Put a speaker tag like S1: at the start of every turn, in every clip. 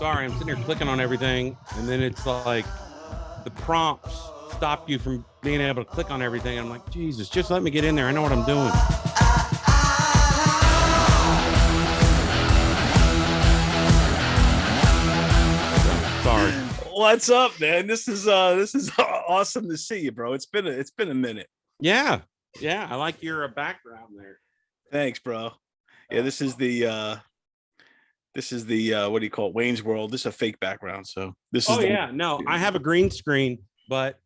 S1: sorry, I'm sitting here clicking on everything, and then it's like the prompts stop you from being able to click on everything. I'm like, Jesus, just let me get in there. I know what I'm doing. Sorry.
S2: What's up, man? This is awesome to see you, bro. It's been a minute.
S1: Yeah. I like your background there.
S2: Thanks, bro. Yeah, this is the what do you call it? Wayne's World. This is a fake background, so this is.
S1: No, I have a green screen, but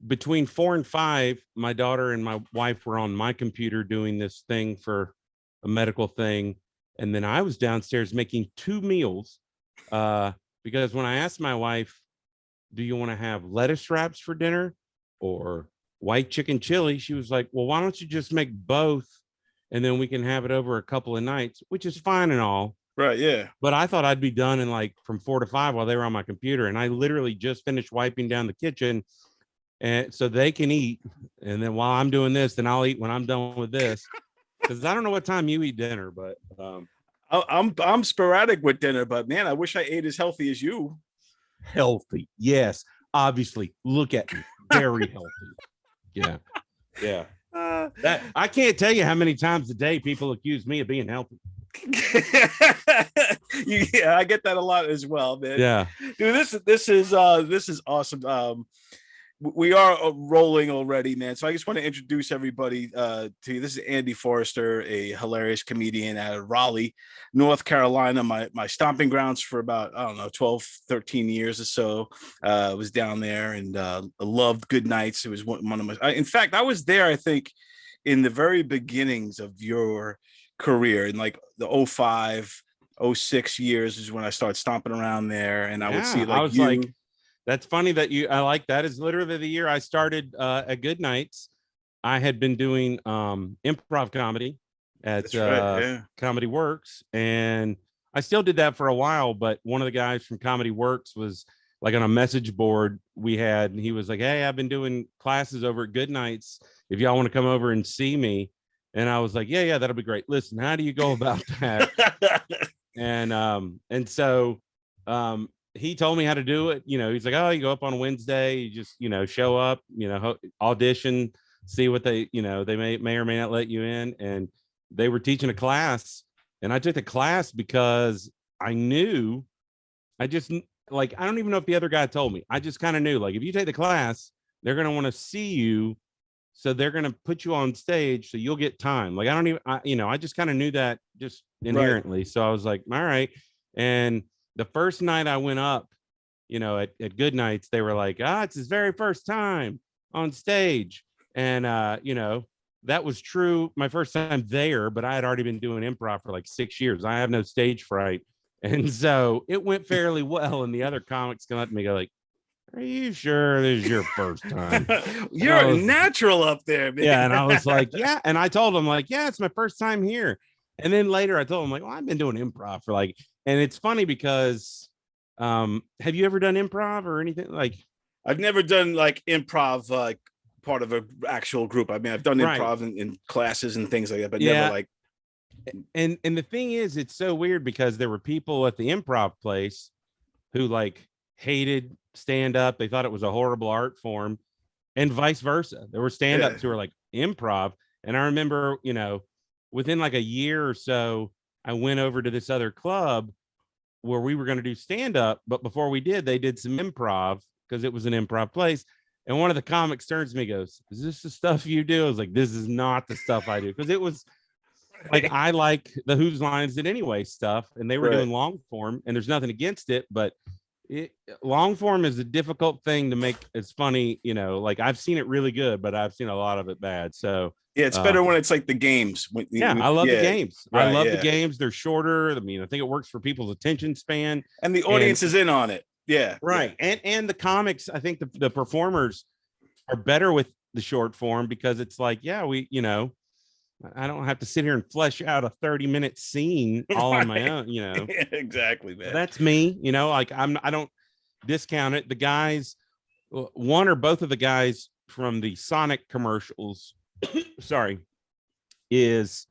S1: between 4 and 5, my daughter and my wife were on my computer doing this thing for a medical thing, and then I was downstairs making 2 meals. Because when I asked my wife, do you want to have lettuce wraps for dinner or white chicken chili? She was like, well, why don't you just make both and then we can have it over a couple of nights, which is fine and all.
S2: Right, yeah.
S1: But I thought I'd be done in like from 4 to 5 while they were on my computer. And I literally just finished wiping down the kitchen and so they can eat. And then while I'm doing this, then I'll eat when I'm done with this. Because I don't know what time you eat dinner, but
S2: I'm sporadic with dinner, but man, I wish I ate as healthy as you.
S1: Healthy, yes, obviously. Look at me, very healthy. Yeah. That I can't tell you how many times a day people accuse me of being healthy.
S2: Yeah, I get that a lot as well, man.
S1: Yeah,
S2: dude, this is awesome. We are rolling already, man. So I just want to introduce everybody to you. This is Andy Forrester, a hilarious comedian out of Raleigh, North Carolina. My stomping grounds for about, I don't know, 12, 13 years or so. Was down there and loved Good Nights. It was one of my, in fact, I was there, I think, in the very beginnings of your career in like the 05, 06 years is when I started stomping around there. And I would see like
S1: that's funny that I like that is literally the year I started at Good Nights. I had been doing improv comedy at Comedy Works, and I still did that for a while. But one of the guys from Comedy Works was like on a message board we had, and he was like, "Hey, I've been doing classes over at Good Nights. If y'all want to come over and see me." And I was like, "Yeah, that'll be great. Listen, how do you go about that?" and so he told me how to do it. You know, he's like, oh, you go up on Wednesday, you just, show up, audition, see what they, they may or may not let you in. And they were teaching a class, and I took the class because I knew, I don't even know if the other guy told me. I just kind of knew, like, if you take the class, they're going to want to see you. So they're going to put you on stage so you'll get time. Like, I just kind of knew that just inherently. Right. So I was like, all right. And the first night I went up, at Good Nights, they were like, it's his very first time on stage. And, that was true my first time there, but I had already been doing improv for like 6 years. I have no stage fright. And so it went fairly well. And the other comics come up to me, go like, are you sure this is your first time?
S2: You're a natural up there, man.
S1: Yeah. And I was like, yeah. And I told him like, yeah, it's my first time here. And then later I told him like, well, I've been doing improv for like, and it's funny because have you ever done improv or anything? Like,
S2: I've never done like improv, like part of an actual group. I mean, I've done improv in classes and things like that, but never like.
S1: And the thing is, it's so weird because there were people at the improv place who like hated stand up. They thought it was a horrible art form, and vice versa. There were stand ups who were like improv. And I remember, within like a year or so, I went over to this other club where we were going to do stand up. But before we did, they did some improv because it was an improv place. And one of the comics turns to me and goes, is this the stuff you do? I was like, this is not the stuff I do. Because it was like, I like the Whose Lines Did Anyway stuff. And they were doing long form, and there's nothing against it. But long form is a difficult thing to make. It's funny, like I've seen it really good, but I've seen a lot of it bad. So
S2: yeah, it's better when it's like the games.
S1: I love the games. I love the games. They're shorter. I mean, I think it works for people's attention span,
S2: and the audience is in on it. Yeah,
S1: right. And the comics, I think the performers are better with the short form because it's like, I don't have to sit here and flesh out a 30-minute scene all on my own.
S2: Yeah, exactly, man.
S1: That's me. Like I don't discount it. The guys, one or both of the guys from the Sonic commercials, sorry, is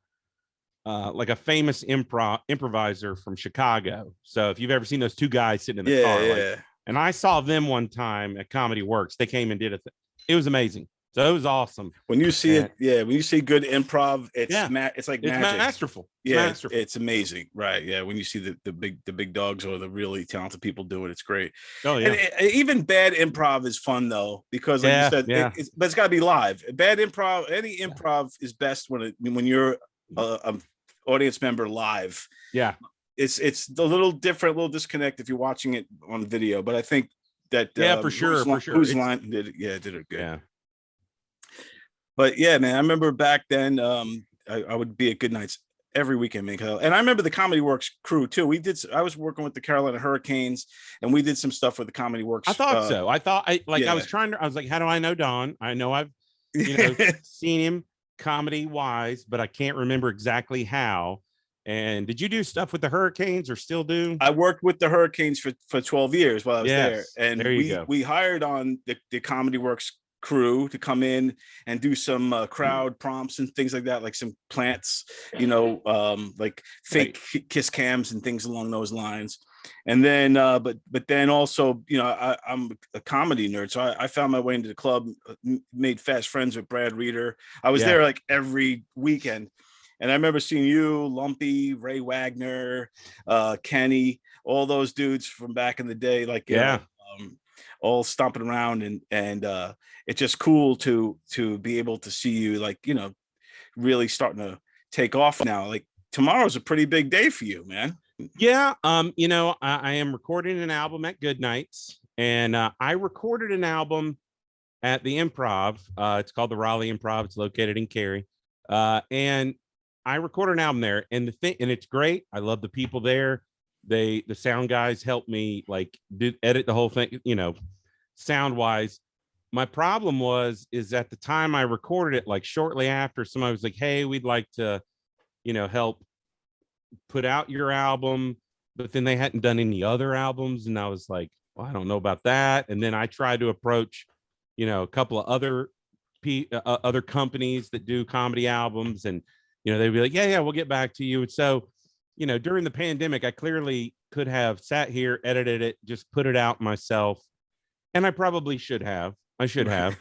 S1: like a famous improviser from Chicago. So if you've ever seen those two guys sitting in the
S2: Yeah,
S1: car, like,
S2: yeah.
S1: and I saw them one time at Comedy Works. They came and did it. It was amazing. So it was awesome.
S2: When you see
S1: And
S2: it, yeah, when you see good improv,
S1: yeah,
S2: it's like
S1: it's
S2: magic.
S1: masterful. It's
S2: Yeah,
S1: masterful.
S2: it's amazing, right? Yeah, when you see the big dogs or the really talented people do it, it's great.
S1: Oh
S2: And
S1: yeah.
S2: even bad improv is fun though, because like you
S1: Yeah.
S2: said,
S1: Yeah.
S2: but it's got to be live. Bad improv, any improv is best when you're a audience member live.
S1: Yeah.
S2: It's a little different, a little disconnect if you're watching it on video. But I think that
S1: Yeah, for sure, for sure.
S2: Whose line did it? Yeah, did it good.
S1: Yeah.
S2: But yeah, man, I remember back then, I would be at Good Nights every weekend, man. And I remember the Comedy Works crew too. I was working with the Carolina Hurricanes, and we did some stuff with the Comedy Works.
S1: I thought so. I thought I
S2: yeah.
S1: I was like, how do I know Don? I know I've seen him comedy wise, but I can't remember exactly how. And did you do stuff with the Hurricanes or still do?
S2: I worked with the Hurricanes for 12 years while I was there. And
S1: there you go.
S2: We hired on the Comedy Works crew to come in and do some crowd prompts and things like that, like some plants, like fake kiss cams and things along those lines. And then but then also, I'm a comedy nerd, so I found my way into the club, made fast friends with Brad Reeder. I was there like every weekend. And I remember seeing you, Lumpy, Ray Wagner, Kenny, all those dudes from back in the day, like all stomping around, and it's just cool to be able to see you, like, really starting to take off now. Like tomorrow's a pretty big day for you, man.
S1: Yeah, I am recording an album at Good Nights, and I recorded an album at the Improv. It's called the Raleigh Improv. It's located in Cary, and I recorded an album there, and and it's great. I love the people there. The sound guys helped me like edit the whole thing, sound wise. My problem is at the time I recorded it, like shortly after, somebody was like, hey, we'd like to, help put out your album, but then they hadn't done any other albums. And I was like, well, I don't know about that. And then I tried to approach, a couple of other companies that do comedy albums, and they'd be like, yeah, we'll get back to you. And so, during the pandemic, I clearly could have sat here, edited it, just put it out myself. And I probably should have. I should have.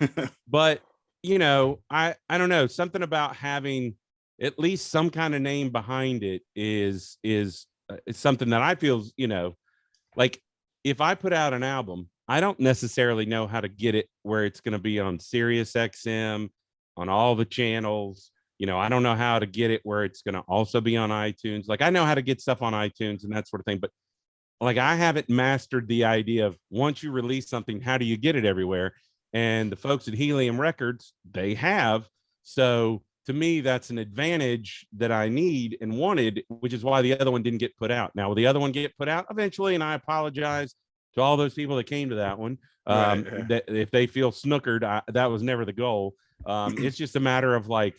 S1: But, I don't know. Something about having at least some kind of name behind it is something that I feel, like if I put out an album, I don't necessarily know how to get it where it's going to be on Sirius XM, on all the channels. I don't know how to get it where it's going to also be on iTunes. Like I know how to get stuff on iTunes and that sort of thing, but like I haven't mastered the idea of once you release something, how do you get it everywhere? And the folks at Helium Records, they have. So to me, that's an advantage that I need and wanted, which is why the other one didn't get put out. Now, will the other one get put out eventually? And I apologize to all those people that came to that one. That if they feel snookered, that was never the goal. It's just a matter of like,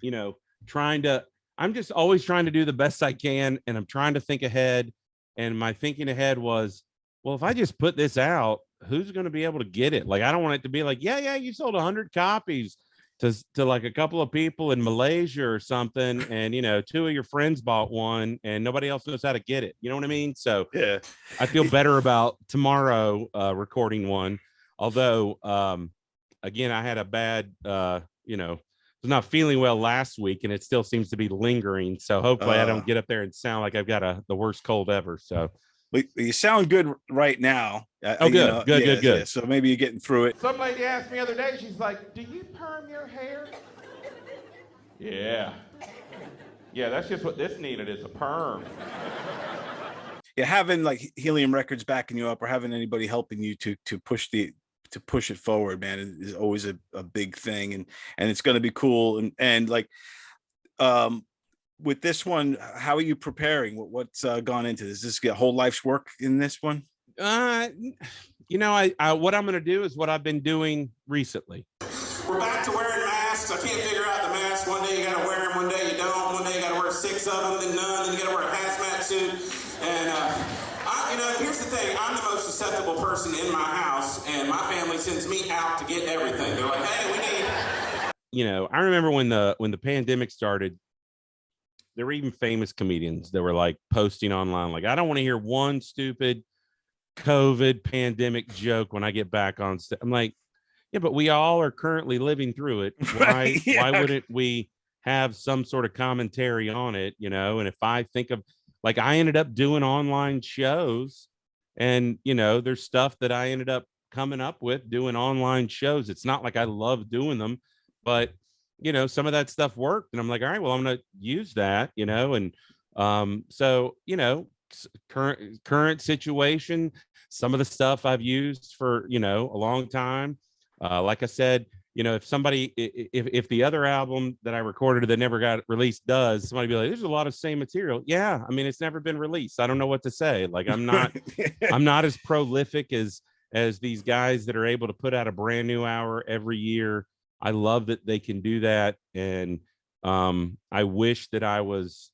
S1: I'm just always trying to do the best I can, and I'm trying to think ahead. And my thinking ahead was, well, if I just put this out, who's going to be able to get it? Like, I don't want it to be like, yeah, you sold 100 copies to like a couple of people in Malaysia or something, and 2 of your friends bought one, and nobody else knows how to get it. You know what I mean? So
S2: yeah,
S1: I feel better about tomorrow recording one. Although, again, I had a bad, was not feeling well last week, and it still seems to be lingering. So hopefully I don't get up there and sound like I've got the worst cold ever. So
S2: you sound good right now.
S1: Good.
S2: Yeah, so maybe you're getting through it.
S1: Some lady asked me the other day, she's like, do you perm your hair? Yeah, that's just what this needed, is a perm.
S2: Yeah, having like Helium Records backing you up, or having anybody helping you to push it forward, man, is always a big thing, and it's going to be cool. And like with this one, how are you preparing? What's gone into this? Is this a whole life's work in this one?
S1: I what I'm going to do is what I've been doing recently.
S3: We're back to wearing masks. I can't figure out the mask. One day you got to wear them, one day you don't. One day you got to wear 6 of them, then none. Then you got to wear a hazmat suit. And here's the thing. I'm the most susceptible person in my house, and my family sends me out to get everything. They're like, hey, we need.
S1: I remember when the pandemic started, there were even famous comedians that were like posting online, like, I don't want to hear one stupid COVID pandemic joke when I get back on stage. I'm like, yeah, but we all are currently living through it. Why wouldn't we have some sort of commentary on it, you know? And if I think of, like, I ended up doing online shows, and, you know, there's stuff that I ended up coming up with doing online shows. It's not like I love doing them, but, you know, some of that stuff worked, and I'm like, all right, well, I'm going to use that, you know? And so, you know, current situation, some of the stuff I've used for, you know, a long time. Like I said, you know, if the other album that I recorded that never got released does, somebody be like, there's a lot of same material. Yeah, I mean, it's never been released. I don't know what to say. Like, I'm not as prolific as these guys that are able to put out a brand new hour every year. I love that they can do that, and I wish that I was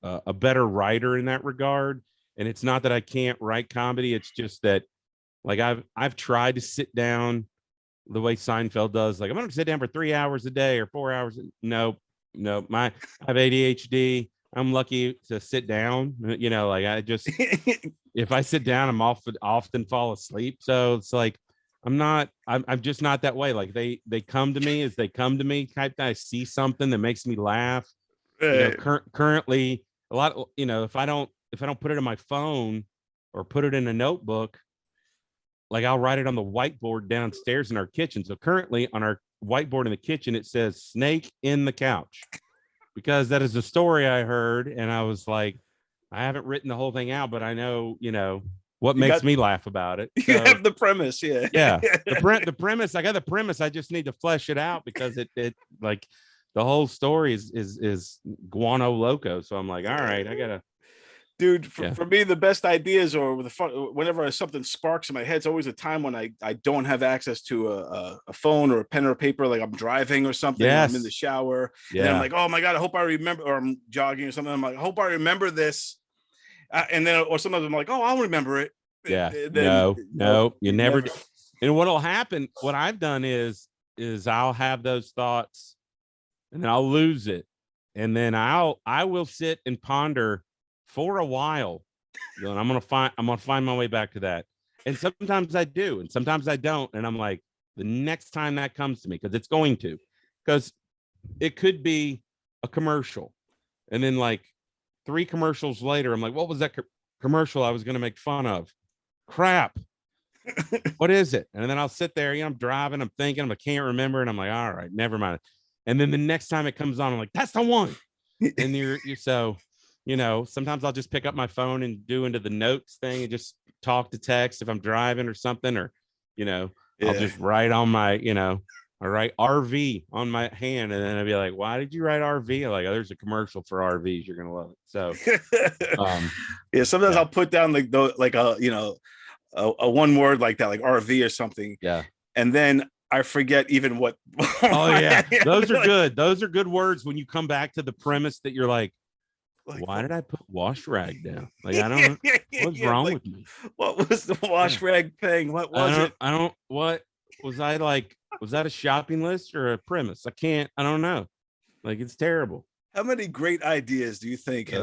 S1: a better writer in that regard. And it's not that I can't write comedy. It's just that, like, I've tried to sit down the way Seinfeld does. Like, I'm going to sit down for 3 hours a day or 4 hours. No, I have ADHD. I'm lucky to sit down, you know, like, I just, if I sit down, I'm often fall asleep. So it's like, I'm just not that way. Like, they come to me as they come to me. Type that I see something that makes me laugh. You know, currently a lot, you know, if I don't put it in my phone or put it in a notebook, like, I'll write it on the whiteboard downstairs in our kitchen. So currently on our whiteboard in the kitchen, it says snake in the couch, because that is a story I heard. And I was like, I haven't written the whole thing out, but I know, you know, what makes me laugh about it. So,
S2: you have the premise. Yeah.
S1: The premise, I got the premise. I just need to flesh it out, because it like, the whole story is guano loco. So I'm like, all right, I gotta.
S2: Dude, for me, the best ideas, or whenever something sparks in my head, it's always a time when I don't have access to a phone or a pen or paper, like I'm driving or something.
S1: Yes.
S2: I'm in the shower. Yeah. And I'm like, oh my God, I hope I remember, or I'm jogging or something. I'm like, I hope I remember this. And then, or sometimes I'm like, oh, I'll remember it.
S1: Yeah. No, you never. And what'll happen, what I've done is I'll have those thoughts, and then I'll lose it. And then I will sit and ponder for a while, and I'm gonna find my way back to that. And sometimes I do, and sometimes I don't. And I'm like, the next time that comes to me, because it's going to, because it could be a commercial, and then like 3 commercials later, I'm like, what was that commercial I was gonna make fun of? Crap. What is it? And then I'll sit there, you know, I'm driving, I'm thinking, I can't remember, and I'm like, all right, never mind. And then the next time it comes on, I'm like, that's the one. And you're so, you know, sometimes I'll just pick up my phone and do into the notes thing and just talk to text if I'm driving or something, or, you know, I'll just write on my, you know, I write RV on my hand, and then I'll be like, why did you write RV? I'm like, oh, there's a commercial for RVs. You're going to love it. So,
S2: sometimes I'll put down like a, you know, a one word like that, like RV or something.
S1: Yeah.
S2: And then I forget even what.
S1: Oh yeah. Those are good. Those are good words when you come back to the premise that you're like, why did I put wash rag down? Like, I don't know what's wrong with me.
S2: What was the wash rag thing? What was it?
S1: What was I like? Was that a shopping list or a premise? I don't know. Like, it's terrible.
S2: How many great ideas do you think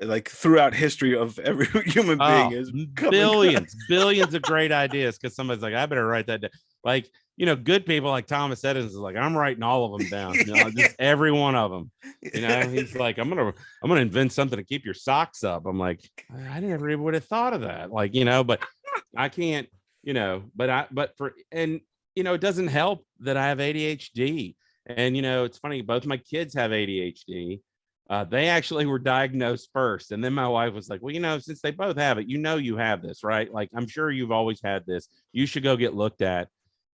S2: like throughout history of every human being is
S1: billions of great ideas? Because somebody's like, I better write that down. Like, you know, good people like Thomas Edison is like, I'm writing all of them down, you know, just every one of them. You know, he's like, I'm gonna invent something to keep your socks up. I'm like, I never even would have thought of that. Like, you know, but I can't, you know, and you know, it doesn't help that I have ADHD. And, you know, it's funny, both my kids have ADHD. They actually were diagnosed first. And then my wife was like, well, you know, since they both have it, you know, you have this, right? Like, I'm sure you've always had this. You should go get looked at.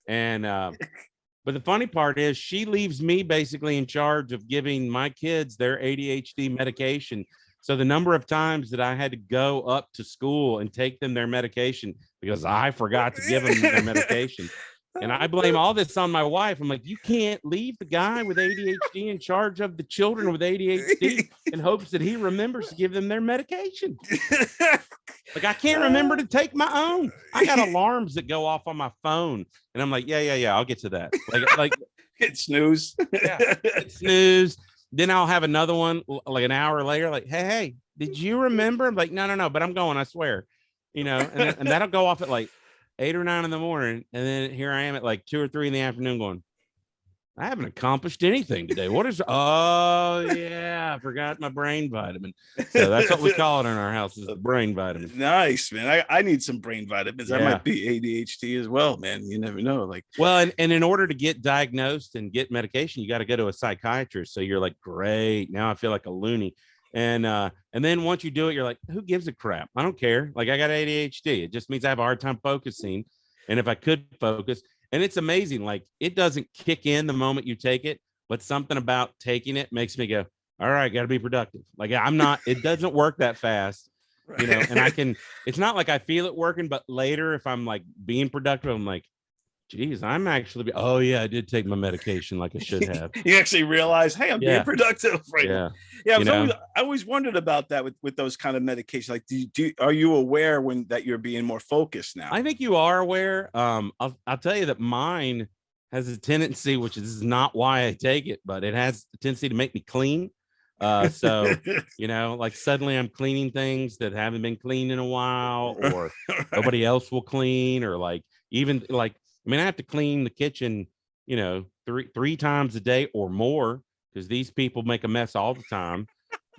S1: And, but the funny part is she leaves me basically in charge of giving my kids their ADHD medication. So the number of times that I had to go up to school and take them their medication because I forgot to give them their medication. And I blame all this on my wife. I'm like, you can't leave the guy with ADHD in charge of the children with ADHD in hopes that he remembers to give them their medication. Like, I can't remember to take my own. I got alarms that go off on my phone. And I'm like, yeah, I'll get to that. Like
S2: hit snooze.
S1: Yeah, hit snooze. then I'll have another one like an hour later, like, hey, did you remember? I'm like, no, but I'm going, I swear, and that'll go off at like 8 or 9 in the morning. And then here I am at like 2 or 3 in the afternoon going, I haven't accomplished anything today. What is, oh yeah, I forgot my brain vitamin. So that's what we call it in our house, is the brain vitamin.
S2: Nice, man. I need some brain vitamins. I
S1: Yeah.
S2: might be ADHD as well, man. You never know. Like,
S1: well, and in order to get diagnosed and get medication, you got to go to a psychiatrist. So you're like, great, now I feel like a loony. And then once you do it, you're like, who gives a crap? I don't care. Like, I got ADHD. It just means I have a hard time focusing. And if I could focus, and it's amazing, like it doesn't kick in the moment you take it, but something about taking it makes me go, all right, got to be productive. Like it doesn't work that fast, and I can, it's not like I feel it working, but later if I'm like being productive, I'm like, geez, I'm actually, oh yeah, I did take my medication like I should have.
S2: You actually realize, hey, I'm being productive right now. Yeah, I always wondered about that with those kind of medications. Like, are you aware that you're being more focused now?
S1: I think you are aware. I'll tell you that mine has a tendency, which is not why I take it, but it has a tendency to make me clean. So like suddenly I'm cleaning things that haven't been cleaned in a while, or nobody else will clean, or like even like, I mean, I have to clean the kitchen, three times a day or more, because these people make a mess all the time.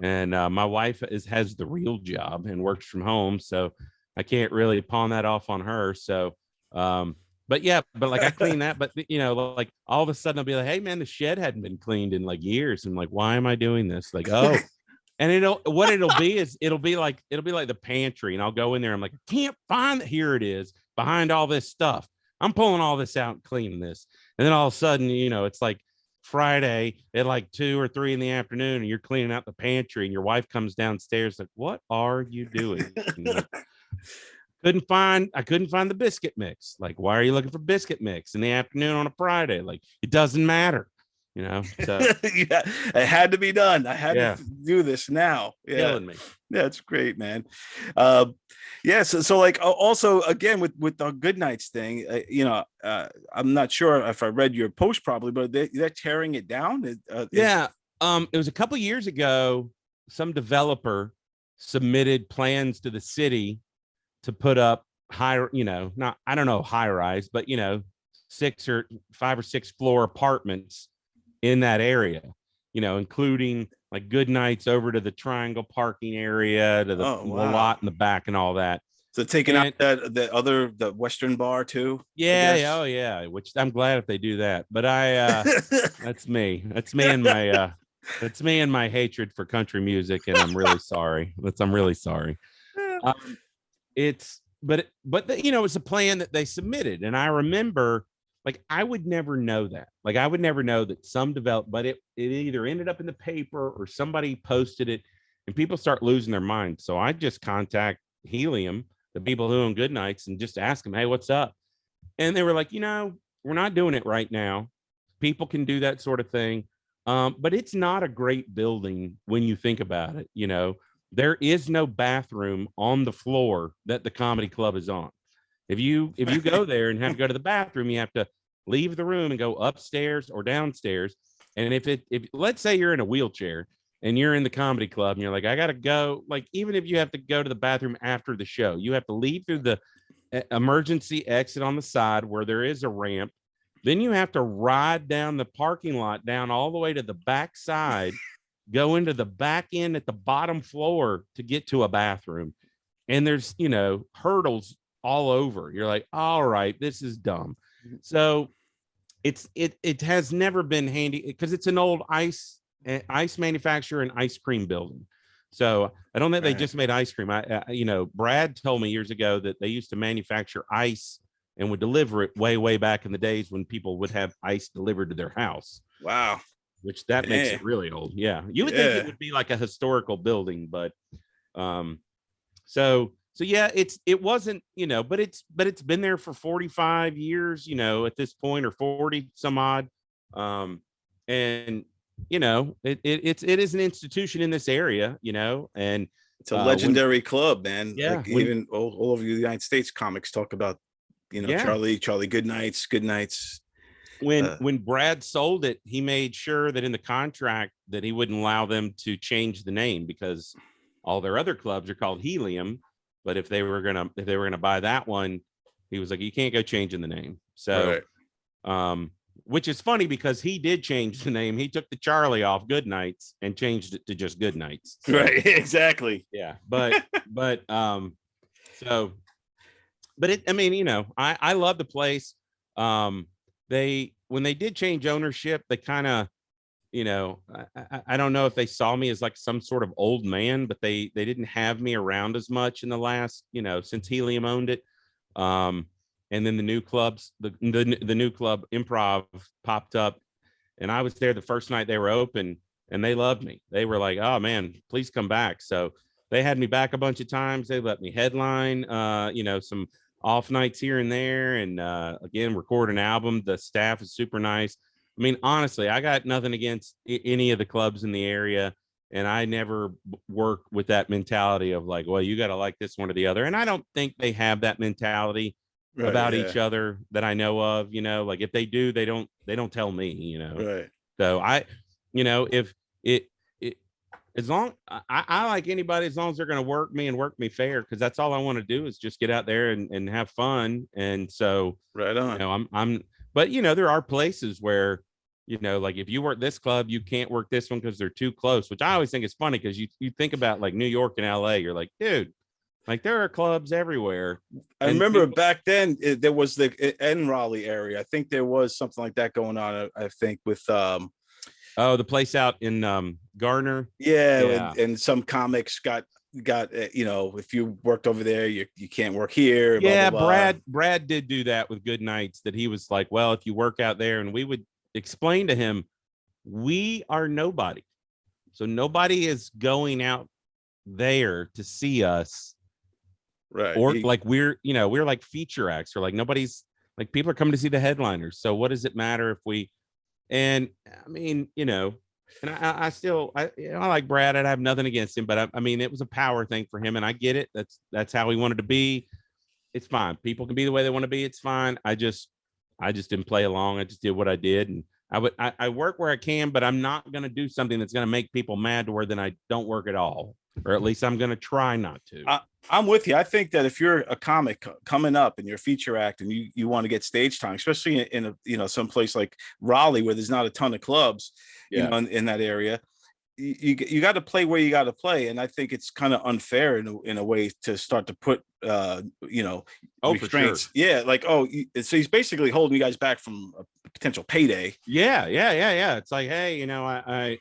S1: And my wife has the real job and works from home, so I can't really pawn that off on her. So, but like I clean that, but like all of a sudden I'll be like, hey man, the shed hadn't been cleaned in like years. And like, why am I doing this? Like, oh, and it'll be like the pantry, and I'll go in there. I'm like, I can't find it. Here it is behind all this stuff. I'm pulling all this out and cleaning this. And then all of a sudden, it's like Friday at like 2 or 3 in the afternoon, and you're cleaning out the pantry, and your wife comes downstairs like, what are you doing? I couldn't find the biscuit mix. Like, why are you looking for biscuit mix in the afternoon on a Friday? Like, it doesn't matter, so
S2: yeah, it had to be done. I had to do this now.
S1: Killing me.
S2: Yeah, it's great, man. So like also again with the Good Nights thing, I'm not sure if I read your post properly, but they're tearing it down.
S1: It was a couple years ago. Some developer submitted plans to the city to put up high rise, but 5 or 6 floor apartments in that area, including like Good Nights over to the Triangle parking area, to the lot in the back and all that.
S2: So taking out the Western bar too.
S1: Yeah. Oh yeah. Which I'm glad if they do that. But that's me. That's me and my that's me and my hatred for country music. And I'm really sorry. I'm really sorry. It's a plan that they submitted. And I remember, like, I would never know that. Like, I would never know that some developed, but it either ended up in the paper or somebody posted it, and people start losing their minds. So I just contact Helium, the people who own Good Nights, and just ask them, hey, what's up? And they were like, we're not doing it right now. People can do that sort of thing. But it's not a great building when you think about it. There is no bathroom on the floor that the comedy club is on. If you go there and have to go to the bathroom, you have to leave the room and go upstairs or downstairs. And if let's say you're in a wheelchair and you're in the comedy club and you're like, I got to go, like, even if you have to go to the bathroom after the show, you have to leave through the emergency exit on the side where there is a ramp. Then you have to ride down the parking lot, down all the way to the back side, go into the back end at the bottom floor to get to a bathroom. And there's, hurdles all over. You're like, all right, this is dumb. So it has never been handy because it's an old ice manufacturer and ice cream building. So I don't think they just made ice cream. Brad told me years ago that they used to manufacture ice and would deliver it way back in the days when people would have ice delivered to their house.
S2: Wow.
S1: Which that makes it really old. Yeah. You would think it would be like a historical building, but so yeah, it wasn't, but it's been there for 45 years, at this point, or 40 some odd. And it is an institution in this area, and
S2: it's a legendary club, man.
S1: Yeah.
S2: Like even all over the United States, comics talk about, Charlie Good Nights.
S1: when Brad sold it, he made sure that in the contract that he wouldn't allow them to change the name, because all their other clubs are called Helium. But if they were gonna buy that one, he was like, you can't go changing the name. So, which is funny because he did change the name. He took the Charlie off Good Nights and changed it to just Good Nights. So,
S2: right. Exactly.
S1: yeah. But I mean, you know, I love the place. When they did change ownership, they kind of, you know, I don't know if they saw me as like some sort of old man, but they didn't have me around as much in the last, you know, since Helium owned it. And then the new clubs, the new club Improv popped up, and I was there the first night they were open, and they loved me. They were like, oh man, please come back. So they had me back a bunch of times. They let me headline, you know, some off nights here and there, and again, record an album. The staff is super nice. I mean, honestly, I got nothing against any of the clubs in the area, and I never work with that mentality of like, well, you got to like this one or the other. And I don't think they have that mentality about each other that I know of. You know, like if they do, they don't tell me, you know.
S2: Right.
S1: So you know, if as long I like anybody, as long as they're going to work me and work me fair, because that's all I want to do is just get out there and have fun. And so,
S2: right on.
S1: You know, but you know, there are places where, you know, like if you work this club, you can't work this one because they're too close, which I always think is funny because you think about like New York and LA, you're like, dude, like there are clubs everywhere.
S2: I remember back then there was in Raleigh area. I think there was something like that going on. I think with
S1: the place out in Garner.
S2: Yeah. And some comics got you know, if you worked over there, you can't work here.
S1: Yeah,
S2: blah, blah, blah.
S1: Brad did do that with Good Nights, that he was like, well, if you work out there, and we would explain to him, we are nobody. So nobody is going out there to see us.
S2: Right.
S1: Or like we're like feature acts, or like nobody's like, people are coming to see the headliners. So what does it matter if we, and I mean, you know, and I still, you know, I like Brad. I'd have nothing against him, but I mean, it was a power thing for him, and I get it. That's how he wanted to be. It's fine. People can be the way they want to be. It's fine. I just didn't play along. I just did what I did, and I work where I can, but I'm not going to do something that's going to make people mad to where then I don't work at all, or at least I'm going to try not to.
S2: I'm with you. I think that if you're a comic coming up and you're a feature act and you want to get stage time, especially in a, you know, some place like Raleigh where there's not a ton of clubs, you know, in that area, you got to play where you got to play. And I think it's kind of unfair in a way to start to put, you know, restraints.
S1: For sure.
S2: Yeah. Like, so he's basically holding you guys back from a potential payday.
S1: Yeah. It's like, hey, you know, I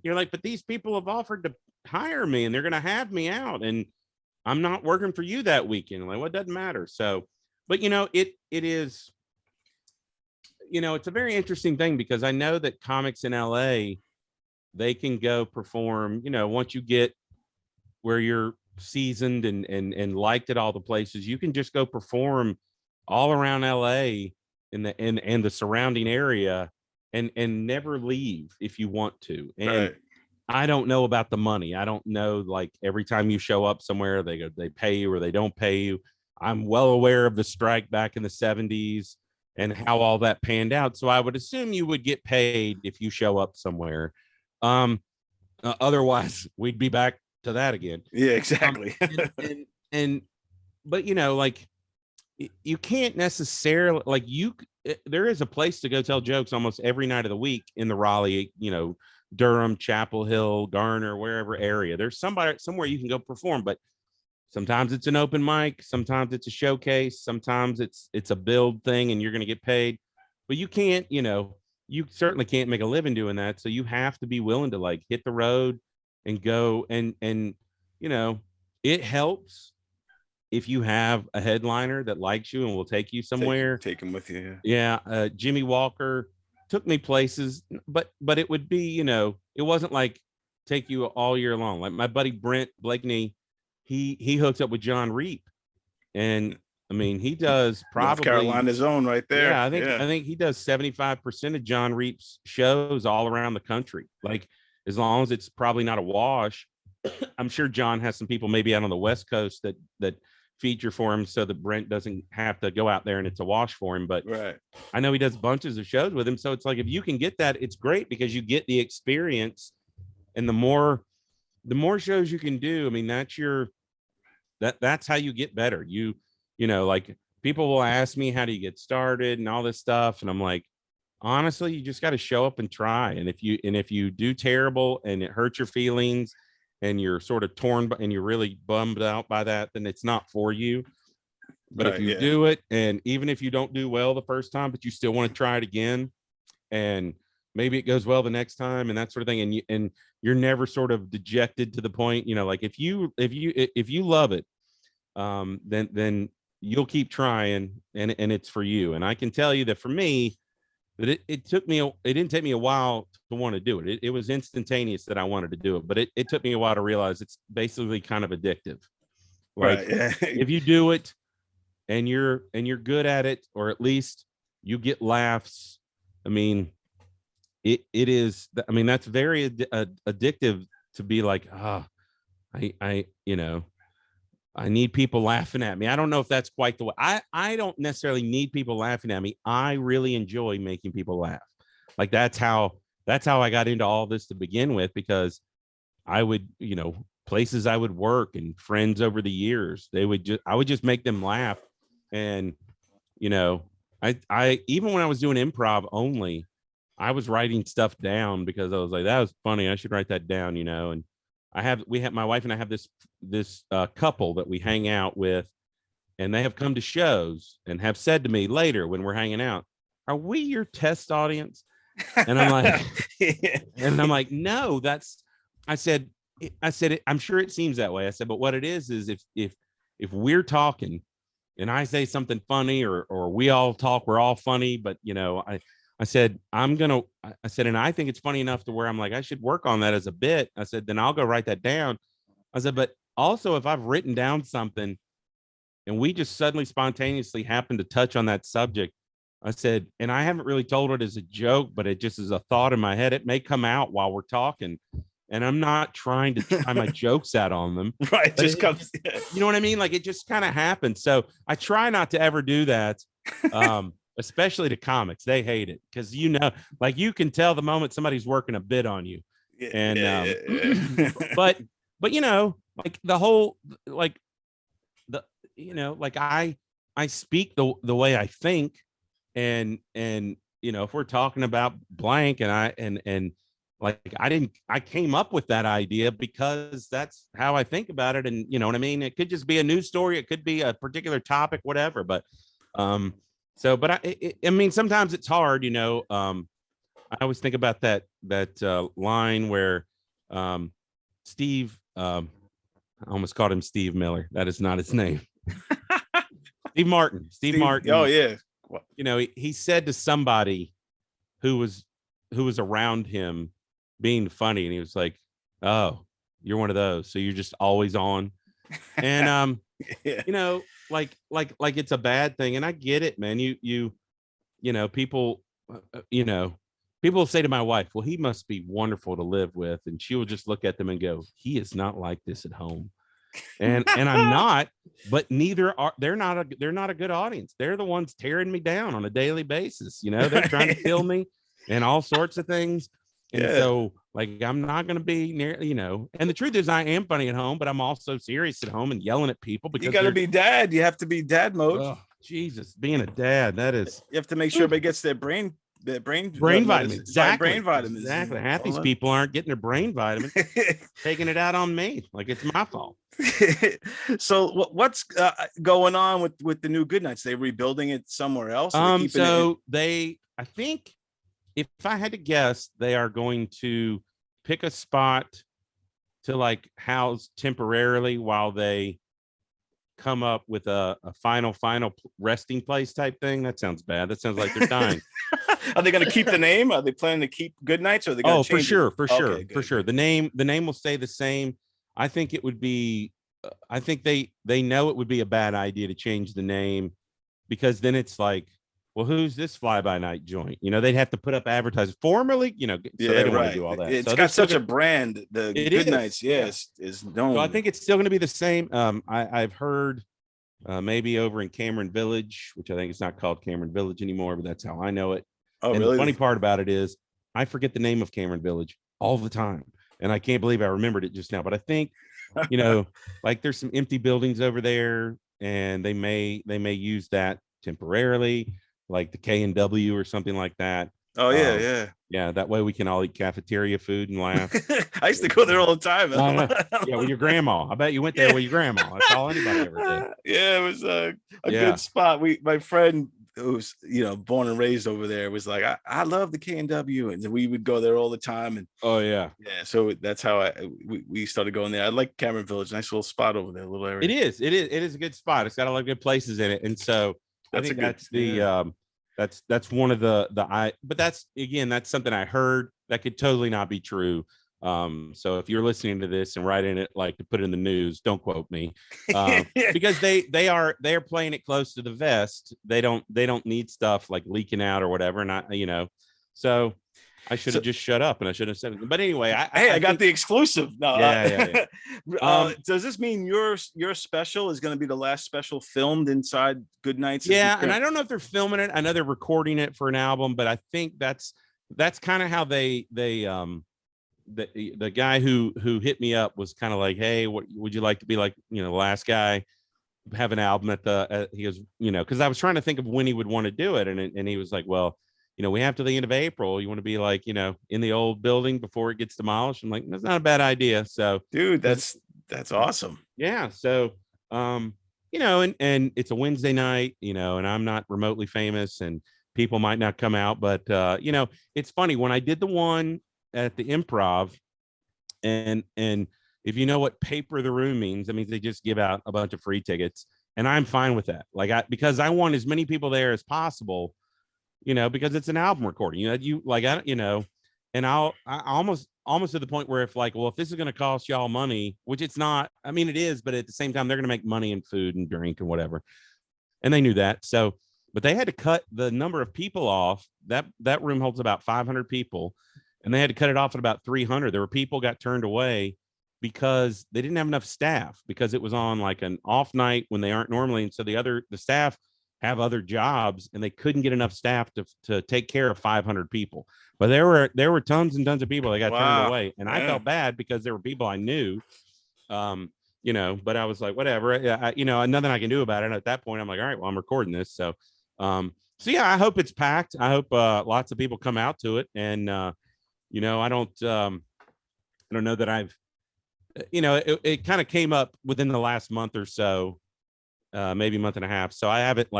S1: you're like, but these people have offered to hire me and they're going to have me out, and I'm not working for you that weekend. Like, what doesn't matter? So, but you know, it is, you know, it's a very interesting thing, because I know that comics in LA, they can go perform, you know, once you get where you're seasoned and liked at all the places, you can just go perform all around LA in the surrounding area and never leave if you want to. And I don't know about the money. I don't know, like every time you show up somewhere, they pay you or they don't pay you. I'm well aware of the strike back in the 70s and how all that panned out. So I would assume you would get paid if you show up somewhere. Otherwise, we'd be back to that again.
S2: Yeah, exactly.
S1: But you know, like you can't necessarily like there is a place to go tell jokes almost every night of the week in the Raleigh, you know, Durham, Chapel Hill, Garner, wherever area. There's somewhere you can go perform, but sometimes it's an open mic, sometimes it's a showcase, sometimes it's a build thing and you're going to get paid, but you can't, you know, you certainly can't make a living doing that. So you have to be willing to like hit the road and go and you know, it helps if you have a headliner that likes you and will take you somewhere.
S2: Take him with you.
S1: Yeah. Jimmy Walker took me places, but it would be, you know, it wasn't like take you all year long. Like my buddy Brent Blakeney, he hooks up with John Reap, and I mean he does probably
S2: North Carolina's own right there.
S1: Yeah, I think he does 75% of John Reap's shows all around the country. Like as long as it's probably not a wash. I'm sure John has some people maybe out on the West Coast that feature for him so that Brent doesn't have to go out there and it's a wash for him. But
S2: Right.
S1: I know he does bunches of shows with him. So it's like, if you can get that, it's great because you get the experience, and the more shows you can do, I mean, that's how you get better. You know, like people will ask me, how do you get started and all this stuff. And I'm like, honestly, you just got to show up and try. And if you do terrible and it hurts your feelings and you're sort of torn and you're really bummed out by that, then it's not for you. But if you do it, and even if you don't do well the first time, but you still want to try it again, and maybe it goes well the next time and that sort of thing, and you're never sort of dejected to the point, you know, like if you love it, then you'll keep trying, and it's for you. And I can tell you that for me, that it didn't take me a while to want to do it. It was instantaneous that I wanted to do it, but it took me a while to realize it's basically kind of addictive. Like,
S2: right, yeah.
S1: If you do it and you're good at it, or at least you get laughs, I mean, it is, I mean, that's very addictive to be like, I need people laughing at me. I don't know if that's quite the way. I don't necessarily need people laughing at me. I really enjoy making people laugh. Like that's how I got into all this to begin with, because I would, places I would work and friends over the years, I would just make them laugh. And, I even when I was doing improv only, I was writing stuff down because I was like, that was funny, I should write that down, and my wife and I have this couple that we hang out with, and they have come to shows and have said to me later when we're hanging out, are we your test audience? And I'm like, no, I said, I'm sure it seems that way. I said, but what it is if we're talking and I say something funny, or we all talk, we're all funny, but I said, and I think it's funny enough to where I'm like, I should work on that as a bit. I said, then I'll go write that down. I said, but also if I've written down something and we just suddenly spontaneously happen to touch on that subject, I said, and I haven't really told it as a joke, but it just is a thought in my head. It may come out while we're talking, and I'm not trying to try my jokes out on them.
S2: Right. Just comes.
S1: You know what I mean? Like, it just kind of happens. So I try not to ever do that. Especially to comics. They hate it because, like, you can tell the moment somebody's working a bit on you. And but like the whole, like like I speak the way I think, and if we're talking about blank, and I came up with that idea because that's how I think about it. And you know what I mean? It could just be a news story, it could be a particular topic, whatever. But but I mean, sometimes it's hard, I always think about that line where Steve, I almost called him Steve Miller. That is not his name. Steve Martin.
S2: Oh yeah.
S1: He said to somebody who was around him being funny, and he was like, oh, you're one of those, so you're just always on. And
S2: Yeah.
S1: like it's a bad thing, and I get it, man. People people say to my wife, well, he must be wonderful to live with, and she will just look at them and go, he is not like this at home. And I'm not, but they're not a good audience. They're the ones tearing me down on a daily basis. They're trying to kill me and all sorts of things. And so, like, I'm not going to be near, and the truth is I am funny at home, but I'm also serious at home and yelling at people because
S2: you got to be dad. You have to be dad mode.
S1: Oh, Jesus, being a dad, that is.
S2: You have to make sure everybody gets their brain
S1: vitamins. Exactly.
S2: Brain vitamins.
S1: Exactly. Half these people aren't getting their brain vitamins, taking it out on me. Like, it's my fault.
S2: So what's going on with the new Good Nights? They rebuilding it somewhere else?
S1: I think, if I had to guess, they are going to pick a spot to like house temporarily while they come up with a final resting place type thing. That sounds bad. That sounds like they're dying.
S2: Are they going to keep the name? Are they planning to keep Good Nights? Or are they going to change it?
S1: For sure. The name will stay the same. I think it would be. I think they know it would be a bad idea to change the name, because then it's like, well, who's this fly-by-night joint? They'd have to put up advertising formerly, so they don't want to do all that.
S2: It's got such a brand. The Good Nights, yes, is known.
S1: So I think it's still going to be the same. I've heard maybe over in Cameron Village, which I think it's not called Cameron Village anymore, but that's how I know it.
S2: Oh,
S1: And
S2: really?
S1: the funny part about it is I forget the name of Cameron Village all the time. And I can't believe I remembered it just now. But I think, like there's some empty buildings over there, and they may use that temporarily, like the K&W or something like that.
S2: Oh, yeah.
S1: Yeah, that way we can all eat cafeteria food and laugh.
S2: I used to go there all the time.
S1: Yeah, with your grandma. I bet you went there with your grandma. That's all anybody ever did.
S2: Yeah, it was a good spot. My friend who's born and raised over there was like, I love the K&W, and we would go there all the time. And
S1: yeah,
S2: so that's how we started going there. I like Cameron Village, nice little spot over there, little area.
S1: It is a good spot. It's got a lot of good places in it, and so that's one of but that's something I heard that could totally not be true. So if you're listening to this and writing it like to put it in the news, don't quote me, because they are playing it close to the vest. They don't need stuff like leaking out or whatever. And so I should have just shut up, and I should have said it. But anyway, I
S2: got the exclusive. No,
S1: yeah.
S2: Does this mean your special is going to be the last special filmed inside Goodnights?
S1: Yeah, and I don't know if they're filming it. I know they're recording it for an album, but I think that's kind of how the guy who hit me up was kind of like, hey, what would you like to be like? The last guy have an album he goes, because I was trying to think of when he would want to do it, and he was like, well, we have to the end of April. You want to be like, in the old building before it gets demolished. I'm like, that's not a bad idea. So,
S2: dude, that's awesome.
S1: Yeah. So, and it's a Wednesday night, and I'm not remotely famous, and people might not come out, but it's funny when I did the one at the Improv, and if you know what paper the room means, that means they just give out a bunch of free tickets, and I'm fine with that. Because I want as many people there as possible. Because it's an album recording, and I almost to the point where if this is going to cost y'all money, which it's not, I mean, it is, but at the same time, they're going to make money in food and drink and whatever. And they knew that. So, but they had to cut the number of people off. That room holds about 500 people, and they had to cut it off at about 300. There were people got turned away because they didn't have enough staff, because it was on like an off night when they aren't normally. And so the staff have other jobs, and they couldn't get enough staff to take care of 500 people. But there were tons and tons of people that got turned away, and I felt bad because there were people I knew, but I was like, whatever, nothing I can do about it. And at that point, I'm like, all right, well, I'm recording this, so yeah, I hope it's packed. I hope lots of people come out to it, and I don't know that I've, it kind of came up within the last month or so. Maybe a month and a half. So I haven't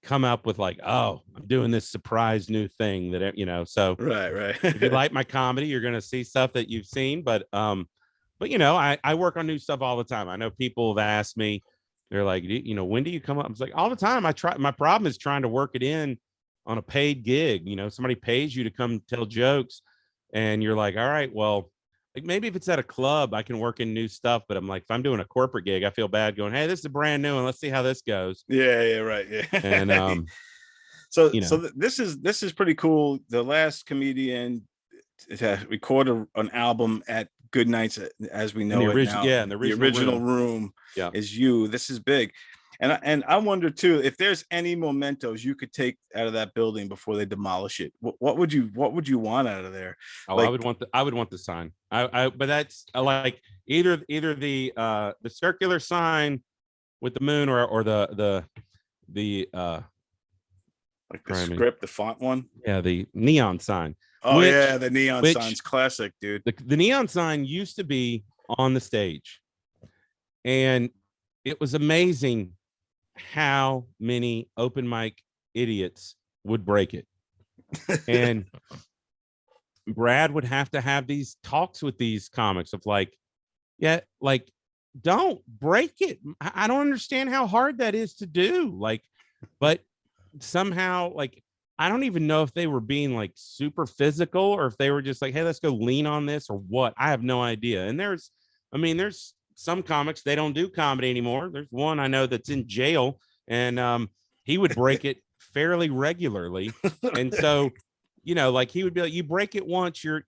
S1: come up with oh, I'm doing this surprise new thing that, so
S2: right.
S1: If you like my comedy, you're going to see stuff that you've seen, but I work on new stuff all the time. I know people have asked me, they're like, when do you come up? I was like, all the time. My problem is trying to work it in on a paid gig. Somebody pays you to come tell jokes, and you're like, all right, well, maybe if it's at a club, I can work in new stuff. But I'm like, if I'm doing a corporate gig, I feel bad going, hey, this is a brand new one. Let's see how this goes.
S2: Yeah, right. Yeah.
S1: And
S2: so this is pretty cool. The last comedian to record an album at Goodnights, as we know it now.
S1: Yeah, in the
S2: original room is you. This is big. And I wonder too, if there's any mementos you could take out of that building before they demolish it. What would you want out of there?
S1: Oh, I would want the sign. But that's either the circular sign with the moon or the
S2: script, the font one.
S1: Yeah, the neon sign.
S2: Oh, yeah, the neon sign's classic, dude.
S1: The neon sign used to be on the stage, and it was amazing how many open mic idiots would break it. And Brad would have to have these talks with these comics of don't break it. I don't understand how hard that is to do. But somehow, I don't even know if they were being super physical, or if they were just like, hey, let's go lean on this, or what. I have no idea. And there's some comics, they don't do comedy anymore. There's one I know that's in jail, and he would break it fairly regularly. And so, you know, like he would be like, you break it once, you're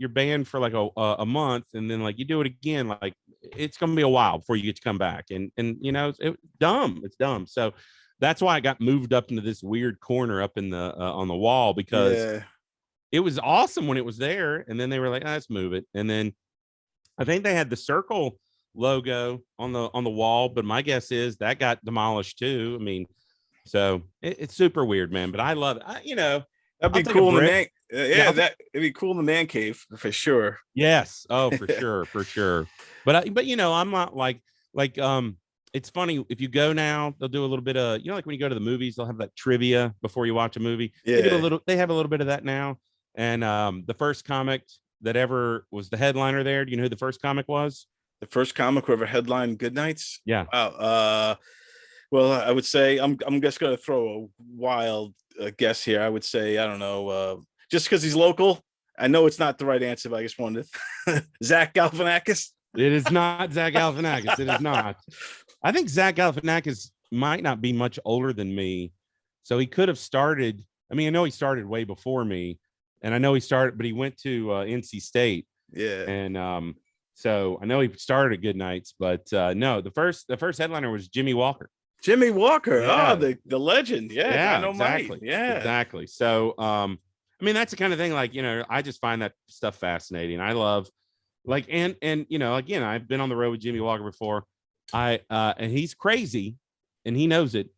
S1: banned for like a month, and then like you do it again, like it's gonna be a while before you get to come back. And you know, it's dumb. So that's why I got moved up into this weird corner up in the on the wall, because it was awesome when it was there, and then they were like, let's move it. And then I think they had the circle logo on the wall, but my guess is that got demolished too. I mean, so it's super weird, man. But I love it. You know,
S2: that'd be cool in the man. It'd be cool in the man cave for sure.
S1: Yes. Oh, for sure. But you know, I'm not like it's funny if you go now, they'll do a little bit of, you know, like when you go to the movies, they'll have that trivia before you watch a movie.
S2: Yeah.
S1: They have a little bit of that now. And the first comic that ever was the headliner there, do you know who the first comic was?
S2: The first comic who ever headlined Good Nights?
S1: Yeah.
S2: Wow. Well, I would say I'm just gonna throw a wild guess here. I would say, I don't know, just because he's local. I know it's not the right answer, but I just wanted Zach Galifianakis.
S1: It is not Zach Galifianakis. It is not. I think Zach Galifianakis might not be much older than me, so he could have started. I mean, I know he started way before me, and I know he started, but he went to NC State.
S2: Yeah.
S1: And so I know he started at Good Nights, but no, the first headliner was Jimmy Walker.
S2: Jimmy Walker.
S1: Yeah.
S2: Oh, the legend. Yeah,
S1: exactly. Yeah, exactly. So I mean, that's the kind of thing, like, you know, I just find that stuff fascinating. I love, like, and you know, again, I've been on the road with Jimmy Walker before. And he's crazy and he knows it,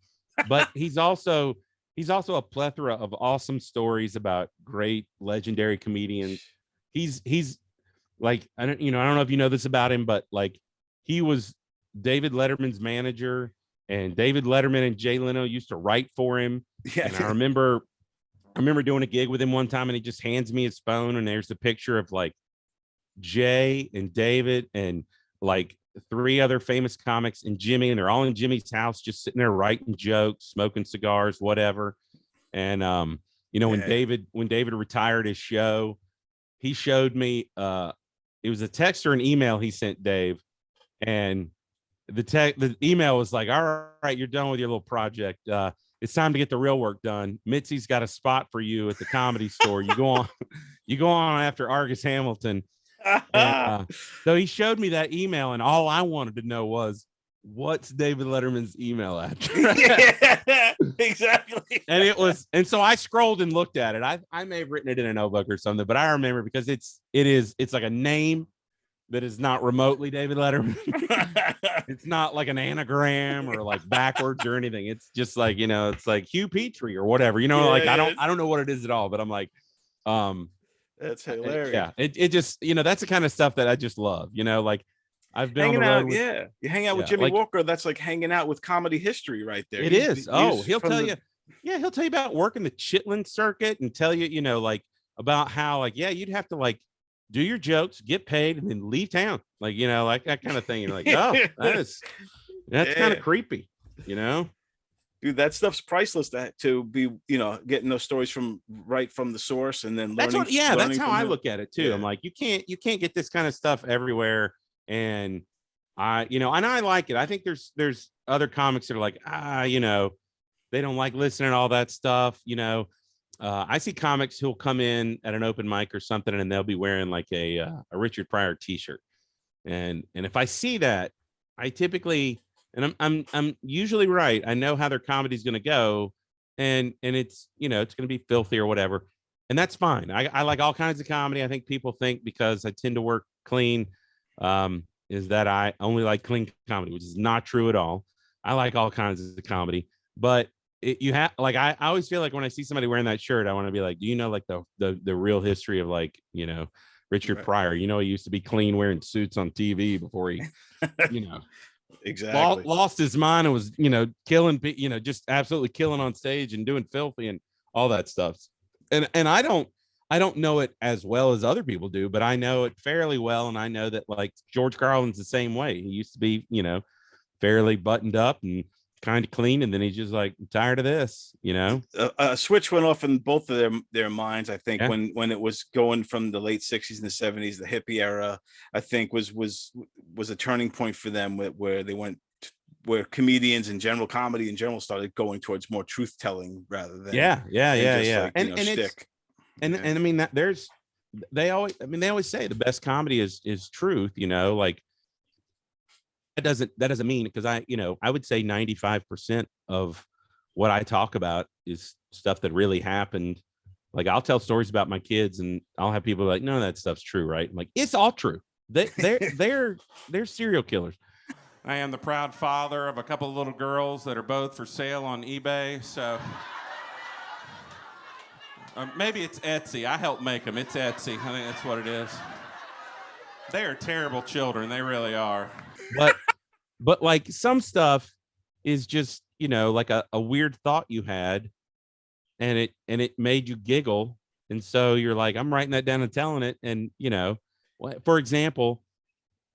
S1: but he's also a plethora of awesome stories about great legendary comedians. He's like, I don't know if you know this about him, but like, he was David Letterman's manager, and David Letterman and Jay Leno used to write for him.
S2: Yeah.
S1: And I remember doing a gig with him one time, and he just hands me his phone, and there's the picture of like Jay and David and like 3 other famous comics and Jimmy, and they're all in Jimmy's house, just sitting there writing jokes, smoking cigars, whatever. And you know, when David retired his show, he showed me it was a text or an email he sent Dave, and the email was like, all right, you're done with your little project. It's time to get the real work done. Mitzi's got a spot for you at the Comedy Store. You go on after Argus Hamilton. And, so he showed me that email, and all I wanted to know was, what's David Letterman's email address?
S2: Yeah, exactly.
S1: And so I scrolled and looked at it. I may have written it in a notebook or something, but I remember, because it's like a name that is not remotely David Letterman. It's not like an anagram or like backwards or anything. It's just like, you know, it's like Hugh Petrie or whatever, you know, like I don't know what it is at all, but I'm like,
S2: that's hilarious.
S1: Yeah. It just, you know, that's the kind of stuff that I just love, you know, like I've been
S2: hanging
S1: on the road
S2: out. You hang out with Jimmy Walker. That's like hanging out with comedy history right there.
S1: It is. He'll tell you. Yeah. He'll tell you about working the Chitlin circuit and tell you, you know, like about how, like, yeah, you'd have to like do your jokes, get paid, and then leave town. Like, you know, like that kind of thing. You're like, oh, that's kind of creepy, you know?
S2: Dude, that stuff's priceless to be, you know, getting those stories from the source, and then learning.
S1: That's how I look at it too. Yeah. I'm like, you can't get this kind of stuff everywhere. And I like it. I think there's other comics that are like, you know, they don't like listening to all that stuff, you know. I see comics who'll come in at an open mic or something, and they'll be wearing like a Richard Pryor t-shirt. And if I see that, I typically, and I'm usually right. I know how their comedy is going to go, and it's, you know, it's going to be filthy or whatever, and that's fine. I like all kinds of comedy. I think people think because I tend to work clean, is that I only like clean comedy, which is not true at all. I like all kinds of comedy, but you have, like, I always feel like when I see somebody wearing that shirt, I want to be like, do you know, like the real history of, like, you know, Richard Pryor? You know, he used to be clean wearing suits on TV before he, you know,
S2: exactly
S1: lost his mind and was, you know, killing, you know, just absolutely killing on stage and doing filthy and all that stuff. And I don't know it as well as other people do, but I know it fairly well. And I know that, like, George Carlin's the same way. He used to be, you know, fairly buttoned up and kind of clean, and then he's just like, I'm tired of this, you know.
S2: A switch went off in both of their minds, I think. When it was going from the late 60s and the 70s, the hippie era, I think was a turning point for them, where they went, where comedians and general comedy in general started going towards more truth telling rather than
S1: yeah.
S2: like,
S1: And
S2: shtick.
S1: And I mean that they always say the best comedy is truth, like that doesn't mean, because I would say 95% of what I talk about is stuff that really happened. Like I'll tell stories about my kids and I'll have people like, no, that stuff's true, right? I'm like, it's all true. They're serial killers.
S3: I am the proud father of a couple of little girls that are both for sale on eBay. So maybe it's Etsy. I helped make them. It's Etsy. I think that's what it is. They are terrible children. They really are.
S1: But like some stuff is just, like a weird thought you had, and it made you giggle. And so you're like, I'm writing that down and telling it. And, for example,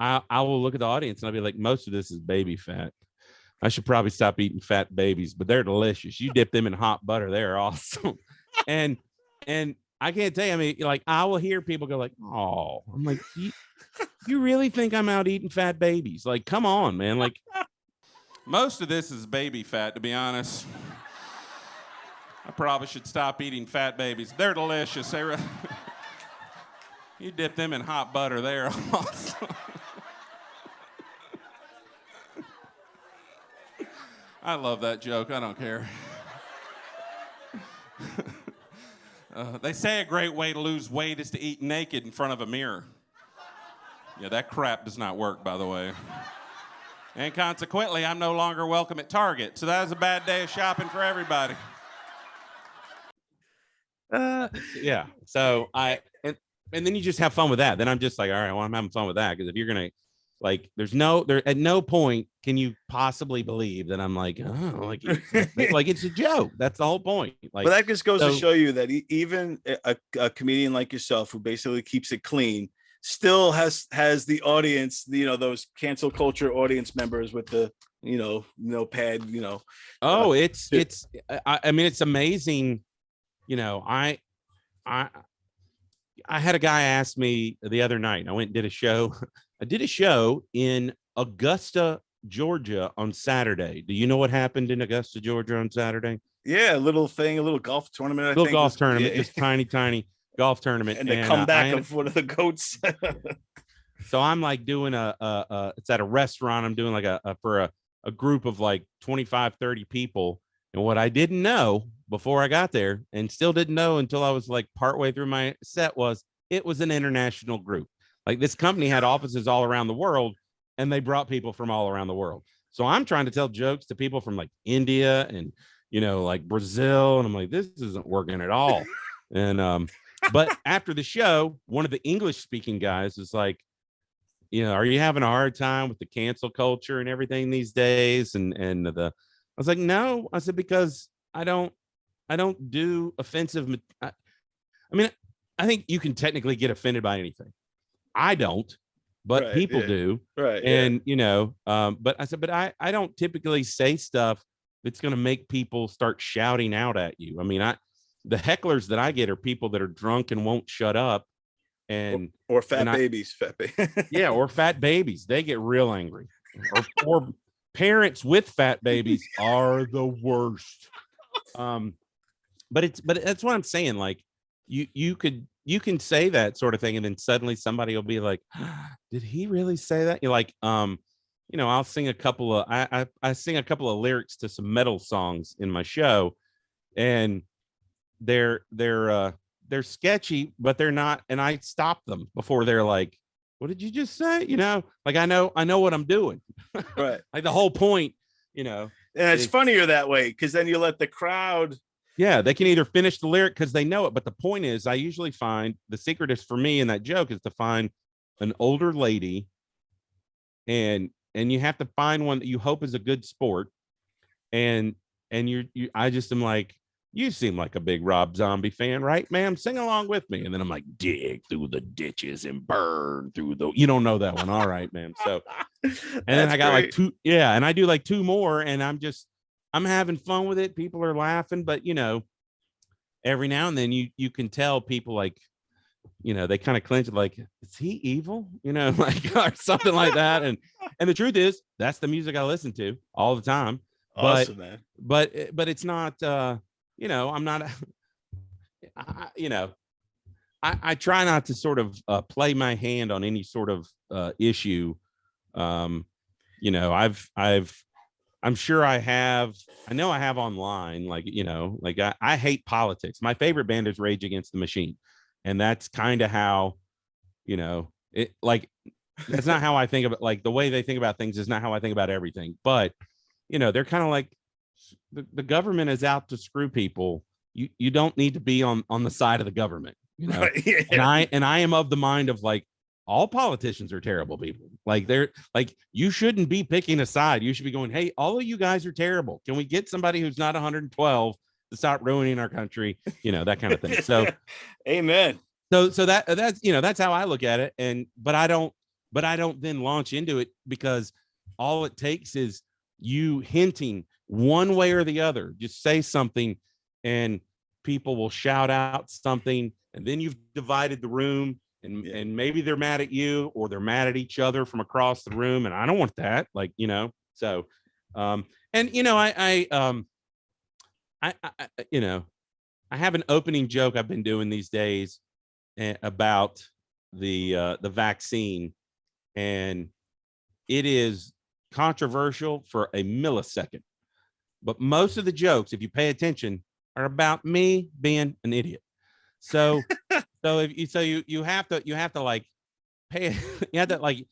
S1: I will look at the audience and I'll be like, most of this is baby fat. I should probably stop eating fat babies, but they're delicious. You dip them in hot butter. They're awesome. And I can't tell you, I mean, like I will hear people go like, oh, I'm like, you really think I'm out eating fat babies? Like, come on, man. Like
S3: most of this is baby fat, to be honest. I probably should stop eating fat babies. They're delicious. You dip them in hot butter. They're awesome. I love that joke. I don't care. They say a great way to lose weight is to eat naked in front of a mirror. Yeah, that crap does not work, by the way. And consequently, I'm no longer welcome at Target. So that was a bad day of shopping for everybody.
S1: Yeah. So and then you just have fun with that. Then I'm just like, all right, well, I'm having fun with that. Because if you're going to, like, at no point can you possibly believe that I'm like, oh, like it's a joke. That's the whole point. Like,
S2: but that just goes to show you that even a comedian like yourself, who basically keeps it clean, still has the audience, those cancel culture audience members with the, notepad,
S1: Oh, it's I mean, it's amazing. I had a guy ask me the other night. I went and did a show. I did a show in Augusta, Georgia on Saturday. Do you know what happened in Augusta, Georgia on Saturday?
S2: Yeah, a little golf tournament.
S1: Golf tournament, just tiny golf tournament.
S2: And they come back of one of the goats.
S1: So I'm like doing it's at a restaurant. I'm doing like for a group of like 25, 30 people. And what I didn't know before I got there, and still didn't know until I was like partway through my set, was it was an international group. Like this company had offices all around the world, and they brought people from all around the world. So I'm trying to tell jokes to people from like India and, like Brazil. And I'm like, this isn't working at all. And, but after the show, one of the English speaking guys is like, are you having a hard time with the cancel culture and everything these days? And I was like, no. I said, because I don't do offensive. I mean, I think you can technically get offended by anything. I don't, but people do. Right. And, but I said, but I don't typically say stuff that's going to make people start shouting out at you. I mean, the hecklers that I get are people that are drunk and won't shut up. And
S2: or fat babies.
S1: Yeah, or fat babies. They get real angry. Or parents with fat babies are the worst. But that's what I'm saying. Like you can say that sort of thing, and then suddenly somebody will be like, did he really say that? You're like, I'll sing a couple of I sing a couple of lyrics to some metal songs in my show, and they're sketchy, but they're not, and I stop them before they're like, what did you just say? Like I know what I'm doing.
S2: Right.
S1: Like the whole point, and
S2: it's funnier that way, because then you let the crowd.
S1: Yeah, they can either finish the lyric because they know it, but the point is, I usually find the secret is for me in that joke is to find an older lady, and you have to find one that you hope is a good sport, and I just am like, you seem like a big Rob Zombie fan, right, ma'am? Sing along with me. And then I'm like, dig through the ditches and burn through the, you don't know that one. All right, ma'am. So, and then I got great. Like two. Yeah. And I do like two more, and I'm having fun with it. People are laughing, but every now and then you can tell people like, they kind of clinch it, like, is he evil? Like, or something like that. And the truth is, that's the music I listen to all the time.
S2: Awesome, man.
S1: But it's not, I'm not, I try not to sort of play my hand on any sort of issue. You know, I'm sure I know I have online, like, you know, like I hate politics. My favorite band is Rage Against the Machine. And that's kind of how, you know, it like, that's not how I think of it. Like the way they think about things is not how I think about everything. But, you know, they're kind of like the government is out to screw people. You don't need to be on the side of the government, you know.
S2: Right, yeah.
S1: And I am of the mind of like all politicians are terrible people. Like they're like, you shouldn't be picking a side. You should be going, hey, all of you guys are terrible. Can we get somebody who's not 112 to stop ruining our country? You know, that kind of thing. So
S2: amen.
S1: So that's, you know, that's how I look at it. And but I don't then launch into it, because all it takes is you hinting one way or the other. Just say something and people will shout out something, and then you've divided the room, and maybe they're mad at you or they're mad at each other from across the room. And I don't want that. Like, you know, so and you know, I you know, I have an opening joke I've been doing these days about the vaccine, and it is controversial for a millisecond, but most of the jokes, if you pay attention, are about me being an idiot. So you have to like pay, you have to like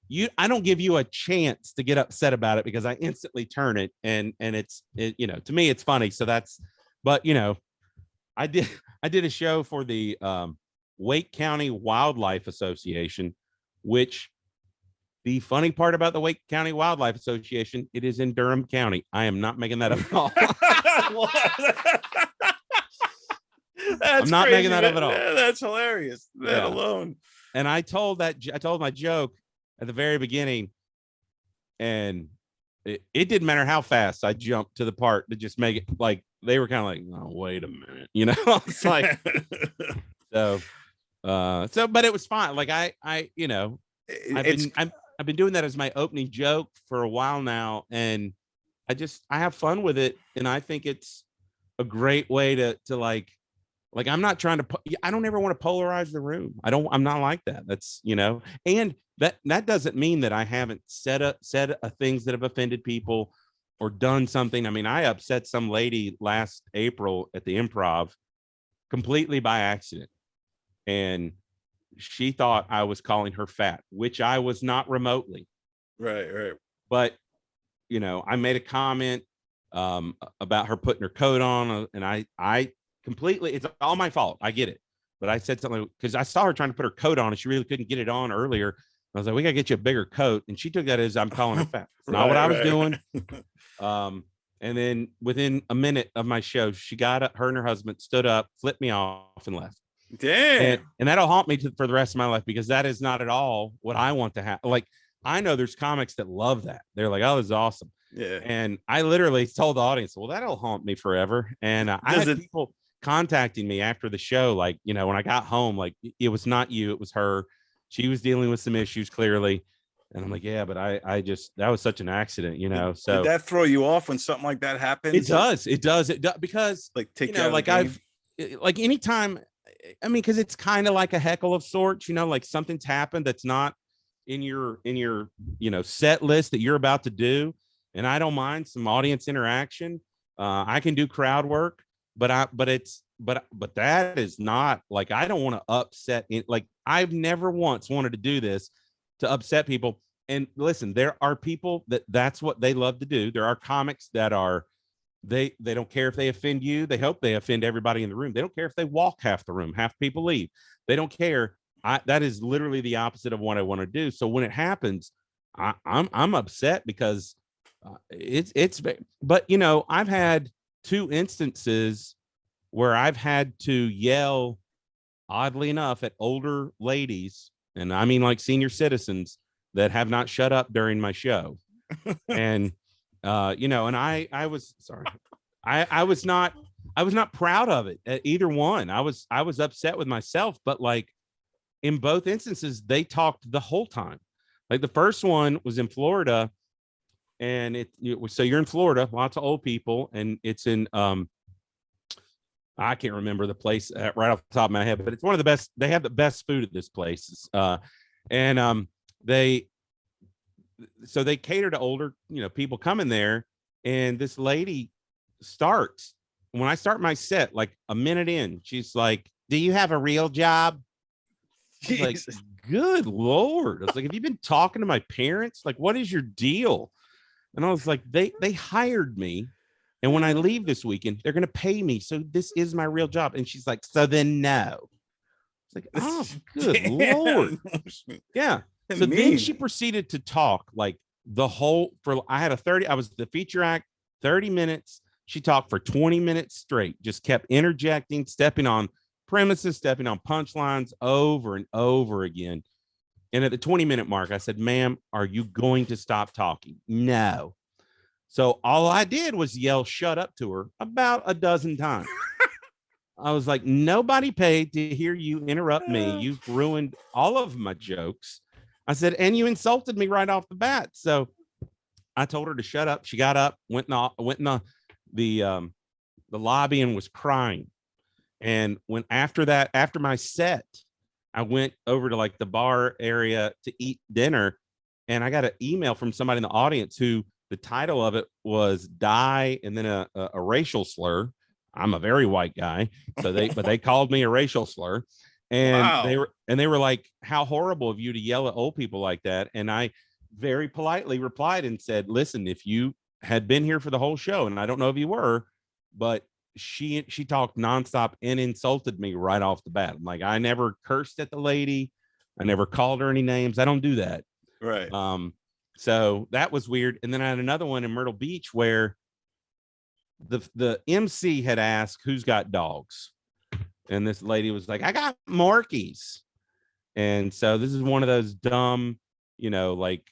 S1: you, I don't give you a chance to get upset about it, because I instantly turn it, and you know, to me it's funny. So that's, but you know, I did a show for the Wake County Wildlife Association, which the funny part about the Wake County Wildlife Association, it is in Durham County. I am not making that up at all.
S2: I'm
S1: not making that up at all.
S2: That's hilarious. That alone.
S1: And I told my joke at the very beginning, and it didn't matter how fast I jumped to the part to just make it like, they were kind of like, oh, wait a minute, you know. It's like, so but it was fine. Like I you know, I've been doing that as my opening joke for a while now, and I have fun with it, and I think it's a great way to like I'm not trying to, I don't ever want to polarize the room. I'm not like that. That's, you know, and that doesn't mean that I haven't said things that have offended people or done something. I mean, I upset some lady last April at the Improv completely by accident, and she thought I was calling her fat, which I was not remotely.
S2: Right.
S1: But, you know, I made a comment about her putting her coat on, and I completely, it's all my fault. I get it. But I said something because I saw her trying to put her coat on and she really couldn't get it on earlier. I was like, we got to get you a bigger coat. And she took that as I'm calling her fat. It's not what I was doing. And then within a minute of my show, she got up, her and her husband stood up, flipped me off, and left.
S2: Damn.
S1: And that'll haunt me for the rest of my life, because that is not at all what I want to have. Like, I know there's comics that love that. They're like, oh, this is awesome.
S2: Yeah.
S1: And I literally told the audience, well, that'll haunt me forever. And I had people contacting me after the show, like, you know, when I got home, like, it was not you, it was her. She was dealing with some issues, clearly. And I'm like, yeah, but I just, that was such an accident, you know. So
S2: did that throw you off when something like that happens?
S1: It does because,
S2: like, take,
S1: you know, like like anytime, I mean, because it's kind of like a heckle of sorts, you know, like something's happened that's not in your you know, set list that you're about to do, and I don't mind some audience interaction. I can do crowd work, but that is not like, I don't want to upset it. Like, I've never once wanted to do this to upset people. And listen, there are people that's what they love to do. There are comics that are, they don't care if they offend you. They hope they offend everybody in the room. They don't care if they walk half the room, half people leave. They don't care. That is literally the opposite of what I want to do. So when it happens, I'm upset because but you know, I've had 2 instances where I've had to yell, oddly enough, at older ladies, and I mean like senior citizens that have not shut up during my show. And you know, and I was sorry. I was not proud of it at either one. I was upset with myself, but like in both instances, they talked the whole time. Like the first one was in Florida, and so you're in Florida, lots of old people, and it's in I can't remember the place right off the top of my head, but it's one of the best. They have the best food at this place. And they cater to older, people coming there. And this lady starts, when I start my set, like a minute in, she's like, "Do you have a real job?" I was like, good Lord. I was like, "Have you been talking to my parents? Like, what is your deal?" And I was like, they hired me. And when I leave this weekend, they're going to pay me. So this is my real job. And she's like, "So then no." It's like, oh, good Lord. Yeah. So then she proceeded to talk like I was the feature act, 30 minutes. She talked for 20 minutes straight, just kept interjecting, stepping on premises, stepping on punchlines over and over again. And at the 20-minute mark, I said, "Ma'am, are you going to stop talking?" No. So all I did was yell "shut up" to her about a dozen times. I was like, "Nobody paid to hear you interrupt me. You've ruined all of my jokes." I said, "And you insulted me right off the bat." So I told her to shut up. She got up, went in the lobby and was crying. And after my set, I went over to like the bar area to eat dinner, and I got an email from somebody in the audience who the title of it was "Die" and then a racial slur. I'm a very white guy, but they called me a racial slur. And
S2: Wow.
S1: they were like, "How horrible of you to yell at old people like that." And I very politely replied and said, "Listen, if you had been here for the whole show, and I don't know if you were, but she talked nonstop and insulted me right off the bat." I'm like, "I never cursed at the lady. I never called her any names. I don't do that."
S2: Right.
S1: So that was weird. And then I had another one in Myrtle Beach where the MC had asked, "Who's got dogs?" And this lady was like, "I got Morkies." And so this is one of those dumb, like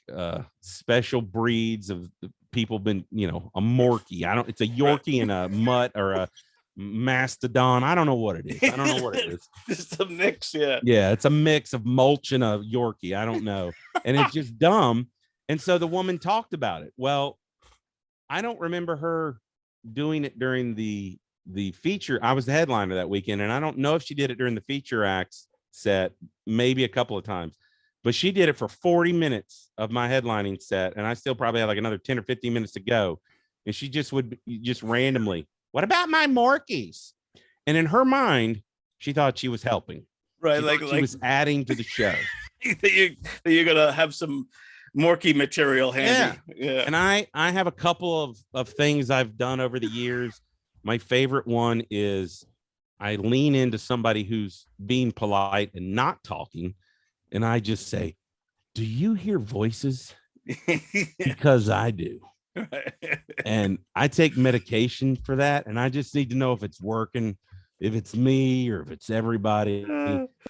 S1: special breeds of people been, a Morkie. It's a Yorkie and a mutt or a mastodon. I don't know what it is. I don't know what it is.
S2: Just a mix. Yeah.
S1: Yeah. It's a mix of mulch and a Yorkie. I don't know. And it's just dumb. And so the woman talked about it. Well, I don't remember her doing it during the feature. I was the headliner that weekend, and I don't know if she did it during the feature acts set, maybe a couple of times, but she did it for 40 minutes of my headlining set, and I still probably had like another 10 or 15 minutes to go. And she would just randomly, "What about my Morkies?" And in her mind, she thought she was helping.
S2: Right.
S1: She was adding to the show.
S2: that you're gonna have some Morky material handy. Yeah.
S1: And I have a couple of things I've done over the years. My favorite one is I lean into somebody who's being polite and not talking, and I just say, "Do you hear voices?" Because I do. And I take medication for that, and I just need to know if it's working, if it's me or if it's everybody.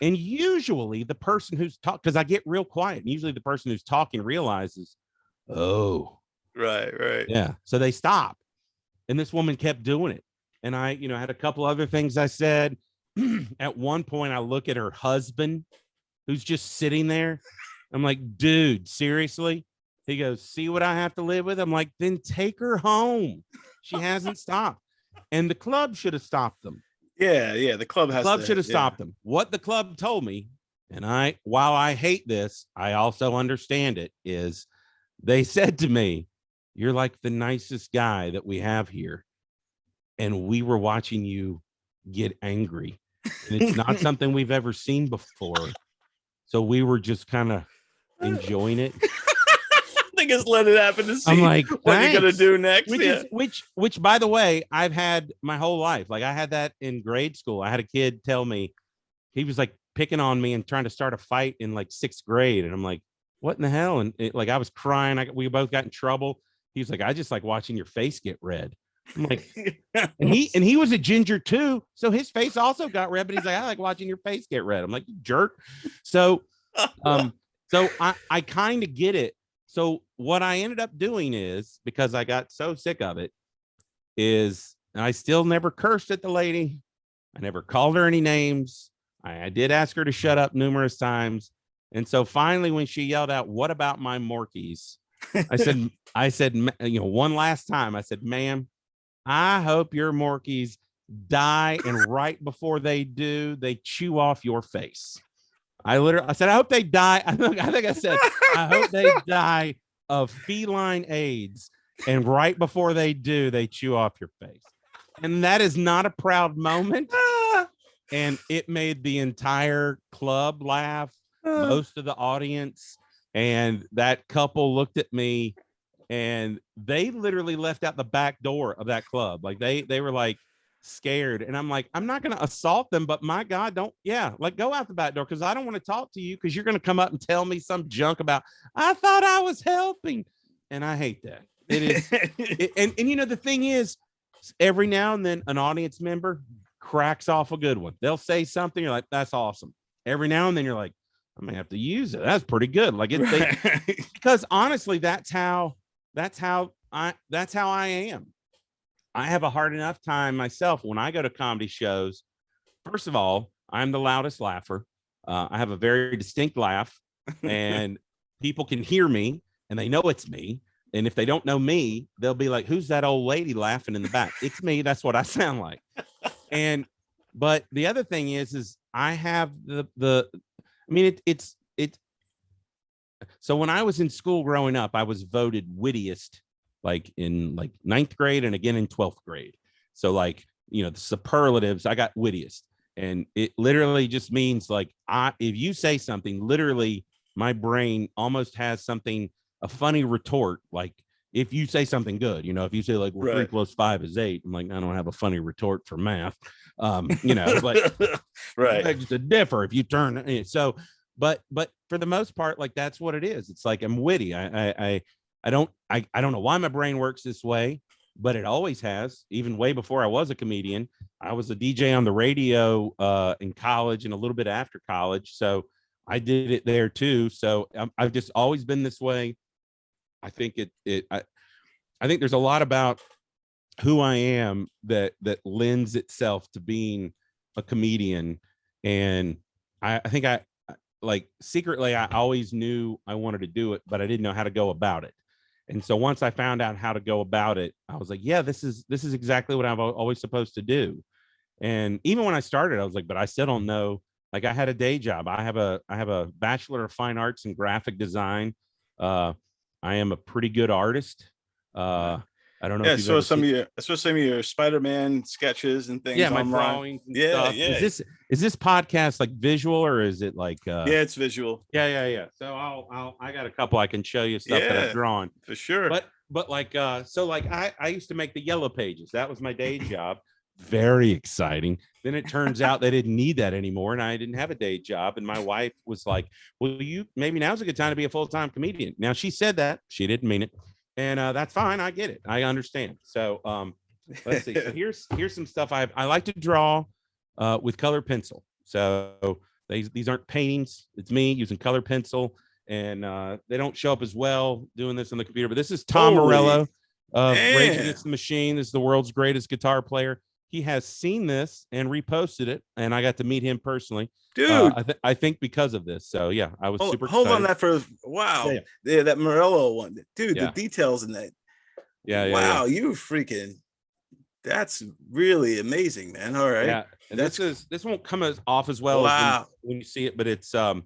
S1: And usually the person who's talking, because I get real quiet, and usually the person who's talking realizes, "Oh,
S2: right.
S1: yeah." So they stop. And this woman kept doing it. And I, had a couple other things I said. At one point, I look at her husband who's just sitting there. I'm like, "Dude, seriously?" He goes, "See what I have to live with?" I'm like, "Then take her home." She hasn't stopped. And the club should have stopped them.
S2: Yeah. The club
S1: should have stopped them. What the club told me, and while I hate this, I also understand it, is they said to me, "You're like the nicest guy that we have here. And we were watching you get angry. And it's not something we've ever seen before. So we were just kind of enjoying it."
S2: I think it's let it happen to see
S1: I'm like,
S2: what you're gonna do next.
S1: Which by the way, I've had my whole life. Like I had that in grade school. I had a kid tell me, he was like picking on me and trying to start a fight in like 6th grade. And I'm like, "What in the hell?" And I was crying. We both got in trouble. He was like, "I just like watching your face get red." I'm like, and he was a ginger too, so his face also got red. But he's like, "I like watching your face get red." I'm like, "You jerk." So I kind of get it. So what I ended up doing is, because I got so sick of it, is I still never cursed at the lady. I never called her any names. I did ask her to shut up numerous times. And so finally, when she yelled out, "What about my Morkies?" I said, one last time, I said, "Ma'am, I hope your Morkies die, and right before they do, they chew off your face. I said, I hope they die. I think I said, I hope they die of feline AIDS. And right before they do, they chew off your face. And that is not a proud moment. And it made the entire club laugh, most of the audience. And that couple looked at me and they literally left out the back door of that club. Like they were like, scared, and I'm like, I'm not going to assault them, but my God, don't go out the back door, because I don't want to talk to you, because you're going to come up and tell me some junk about I thought I was helping, and I hate that. It is and you know, the thing is, every now and then an audience member cracks off a good one. They'll say something, you're like, that's awesome. Every now and then you're like, I'm gonna have to use it. That's pretty good. Like because honestly, that's how I am. I have a hard enough time myself when I go to comedy shows. First of all, I'm the loudest laugher. I have a very distinct laugh, and people can hear me and they know it's me. And if they don't know me, they'll be like, who's that old lady laughing in the back? It's me. That's what I sound like. But the other thing is I have it's so when I was in school growing up, I was voted wittiest, like in like 9th grade and again in 12th grade. So like, you know, the superlatives, I got wittiest. And it literally just means like, if you say something, literally my brain almost has something, a funny retort. Like if you say something good, you know, if you say like, well, 3 + 5 is 8, I'm like, I don't have a funny retort for math. You know, but
S2: right.
S1: It's to differ if you turn. So, but for the most part, like that's what it is. It's like I'm witty. I don't know why my brain works this way, but it always has. Even way before I was a comedian, I was a DJ on the radio in college and a little bit after college. So I did it there too. So I've just always been this way. I think I think there's a lot about who I am that lends itself to being a comedian. And I think like secretly, I always knew I wanted to do it, but I didn't know how to go about it. And so once I found out how to go about it, I was like, yeah, this is exactly what I'm always supposed to do. And even when I started, I was like, but I still don't know. Like I had a day job. I have a Bachelor of Fine Arts in graphic design. I am a pretty good artist. I don't know.
S2: Yeah,
S1: if you've ever
S2: some of your Spider-Man sketches and things.
S1: Yeah, my
S2: online.
S1: drawings and stuff. Yeah. Is this podcast like visual or is it like
S2: yeah, it's visual.
S1: Yeah. So I got a couple I can show you stuff that I've drawn.
S2: For sure.
S1: But like so like I used to make the yellow pages. That was my day job. Very exciting. Then it turns out they didn't need that anymore, and I didn't have a day job. And my wife was like, well, maybe now's a good time to be a full-time comedian. Now she said that, she didn't mean it. And that's fine. I get it. I understand. So let's see. So here's some stuff I like to draw with color pencil. So these aren't paintings. It's me using color pencil, and they don't show up as well doing this on the computer. But this is Tom Morello of Rage Against the Machine. This is the world's greatest guitar player. He has seen this and reposted it, and I got to meet him personally,
S2: dude.
S1: I think because of this. So yeah, I was super.
S2: Hold
S1: excited.
S2: on, that for wow, yeah, that Morello one, dude.
S1: Yeah.
S2: The details in that.
S1: Yeah.
S2: Wow, you freaking. That's really amazing, man. All right.
S1: Yeah, and this won't come off as well as when you see it, but it's a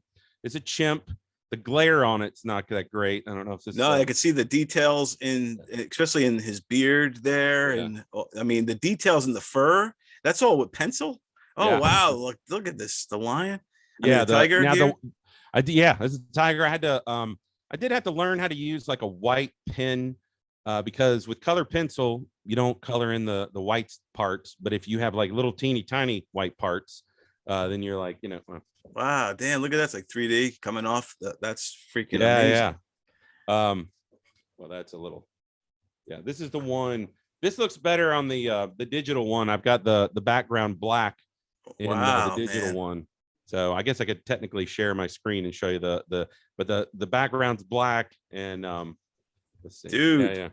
S1: chimp. The glare on it's not that great. I don't know if this.
S2: No, I could see the details especially in his beard there, and I mean the details in the fur. That's all with pencil. Oh yeah. Wow! Look at this. The lion.
S1: The
S2: tiger.
S1: This is a tiger. I did have to learn how to use like a white pen because with color pencil you don't color in the white parts, but if you have like little teeny tiny white parts, then you're like, you know.
S2: Wow, damn, look at that. It's like 3D coming off. That's freaking amazing.
S1: Yeah. Well, that's a little. Yeah, this is the one. This looks better on the digital one. I've got the background black in the digital one. So I guess I could technically share my screen and show you but the background's black and let's see.
S2: Dude.
S1: Yeah.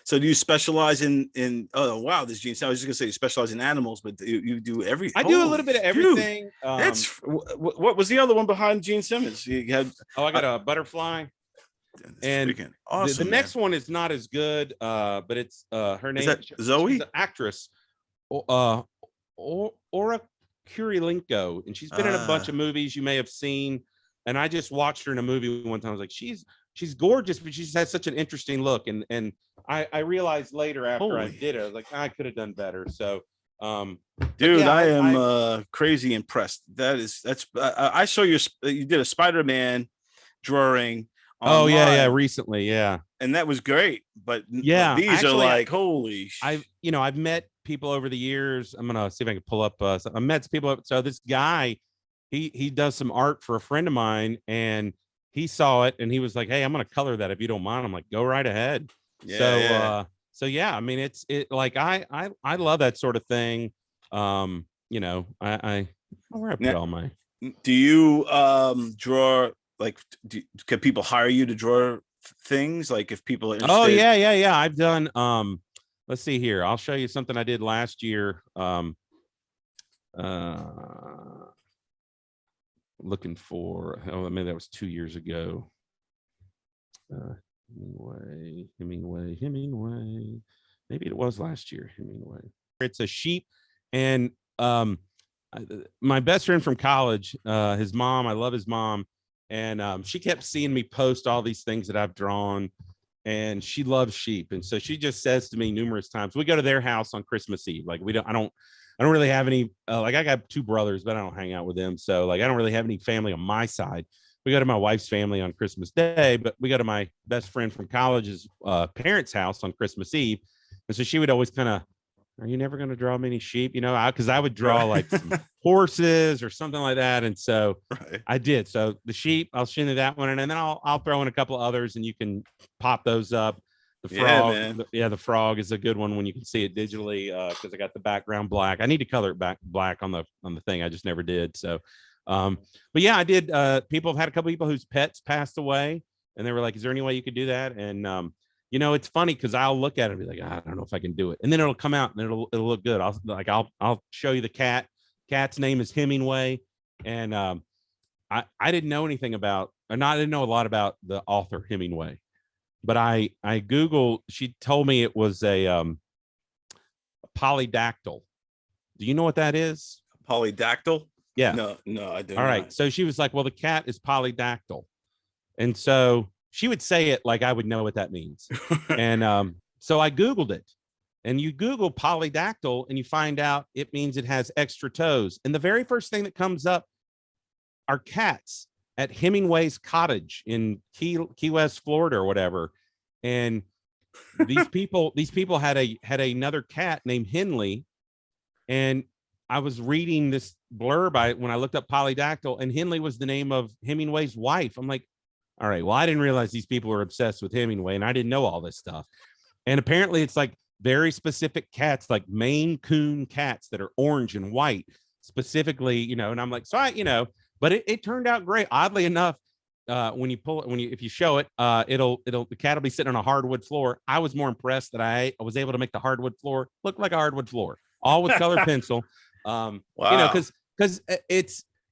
S2: So do you specialize in oh wow, this gene? I was just gonna say you specialize in animals, but you do everything.
S1: I do a little bit of everything.
S2: That's what was the other one behind Gene Simmons? You had
S1: I got a butterfly. And
S2: awesome,
S1: the next one is not as good, but it's her name
S2: is that Zoe,
S1: the actress. Ora Kurilenko, and she's been in a bunch of movies you may have seen. And I just watched her in a movie one time. I was like, she's gorgeous, but she just has such an interesting look. And I realized later after I did it, I was like, I could have done better. So,
S2: dude,
S1: yeah,
S2: I am crazy impressed. I saw you did a Spider-Man drawing.
S1: Oh yeah, recently, yeah,
S2: and that was great. But
S1: yeah,
S2: these
S1: actually,
S2: are like holy.
S1: I've met people over the years. I'm gonna see if I can pull up. I met people. So this guy, he does some art for a friend of mine, and he saw it and he was like, "Hey, I'm gonna color that if you don't mind." I'm like, "Go right ahead."
S2: Yeah,
S1: so yeah, I mean, it's like I love that sort of thing. I where I put all my.
S2: Do you draw? Like, can people hire you to draw things? Like, if people are interested?
S1: Oh yeah. I've done. Let's see here. I'll show you something I did last year. Looking for. Oh, maybe that was 2 years ago. Hemingway. Maybe it was last year. Hemingway. It's a sheep, and my best friend from college, his mom. I love his mom. And she kept seeing me post all these things that I've drawn, and she loves sheep. And so she just says to me numerous times, we go to their house on Christmas Eve. Like I don't really have any, like I got 2 brothers, but I don't hang out with them. So like, I don't really have any family on my side. We go to my wife's family on Christmas Day, but we go to my best friend from college's parents' house on Christmas Eve. And so she would always kind of, are you never going to draw many sheep? Because I would draw like some horses or something like that. And so I did. So the sheep, I'll show you that one. And then I'll throw in a couple of others and you can pop those up. The frog. The frog is a good one when you can see it digitally because I got the background black. I need to color it back black on the thing. I just never did. So, but yeah, I did. People have had a couple people whose pets passed away and they were like, is there any way you could do that? And, it's funny because I'll look at it and be like, I don't know if I can do it. And then it'll come out and it'll look good. I'll show you the cat. Cat's name is Hemingway. And I didn't know anything about, I didn't know a lot about the author Hemingway. But I Googled, she told me it was a polydactyl. Do you know what that is?
S2: Polydactyl?
S1: Yeah.
S2: No, I don't.
S1: All right. So she was like, well, the cat is polydactyl. And so she would say it like I would know what that means. And so I Googled it. And you Google polydactyl and you find out it means it has extra toes. And the very first thing that comes up are cats at Hemingway's cottage in Key West, Florida, or whatever. And these people had another cat named Henley. And I was reading this blurb when I looked up polydactyl, and Henley was the name of Hemingway's wife. I'm like, all right, well, I didn't realize these people were obsessed with Hemingway, and I didn't know all this stuff. And apparently it's like very specific cats, like Maine Coon cats that are orange and white specifically, and I'm like, so but it turned out great. Oddly enough, when if you show it, the cat will be sitting on a hardwood floor. I was more impressed that I was able to make the hardwood floor look like a hardwood floor, all with colored pencil. Wow. Because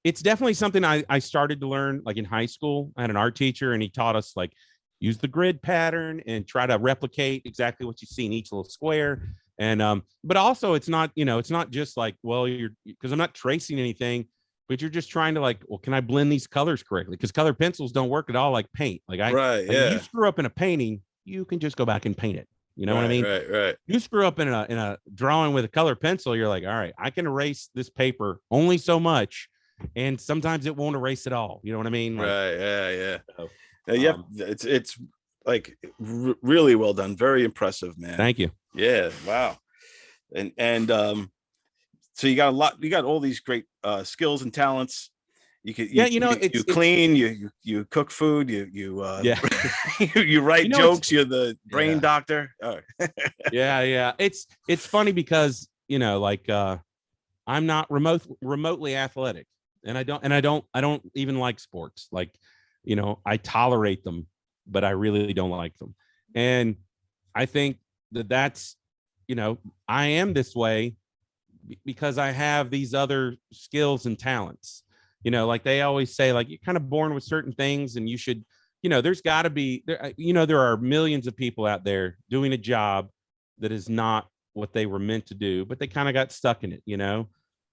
S1: it's definitely something I started to learn like in high school. I had an art teacher and he taught us like use the grid pattern and try to replicate exactly what you see in each little square. And but also it's not just like, well, because I'm not tracing anything, but you're just trying to like, well, can I blend these colors correctly? Because colored pencils don't work at all like paint. Like you screw up in a painting, you can just go back and paint it. You know what I mean?
S2: Right.
S1: You screw up in a drawing with a color pencil, you're like, all right, I can erase this paper only so much, and sometimes it won't erase at all. You know what I mean? Like,
S2: right. Yeah. So, it's like really well done. Very impressive, man.
S1: Thank you.
S2: Yeah. Wow. And so you got a lot. You got all these great skills and talents. You clean, you cook food, you you write jokes. You're the brain doctor. Oh.
S1: Yeah. It's funny because I'm not remotely athletic, and I don't even like sports. Like, I tolerate them, but I really don't like them. And I think that's I am this way because I have these other skills and talents. Like they always say, like, you're kind of born with certain things and you should, there's got to be there. There are millions of people out there doing a job that is not what they were meant to do, but they kind of got stuck in it, you know.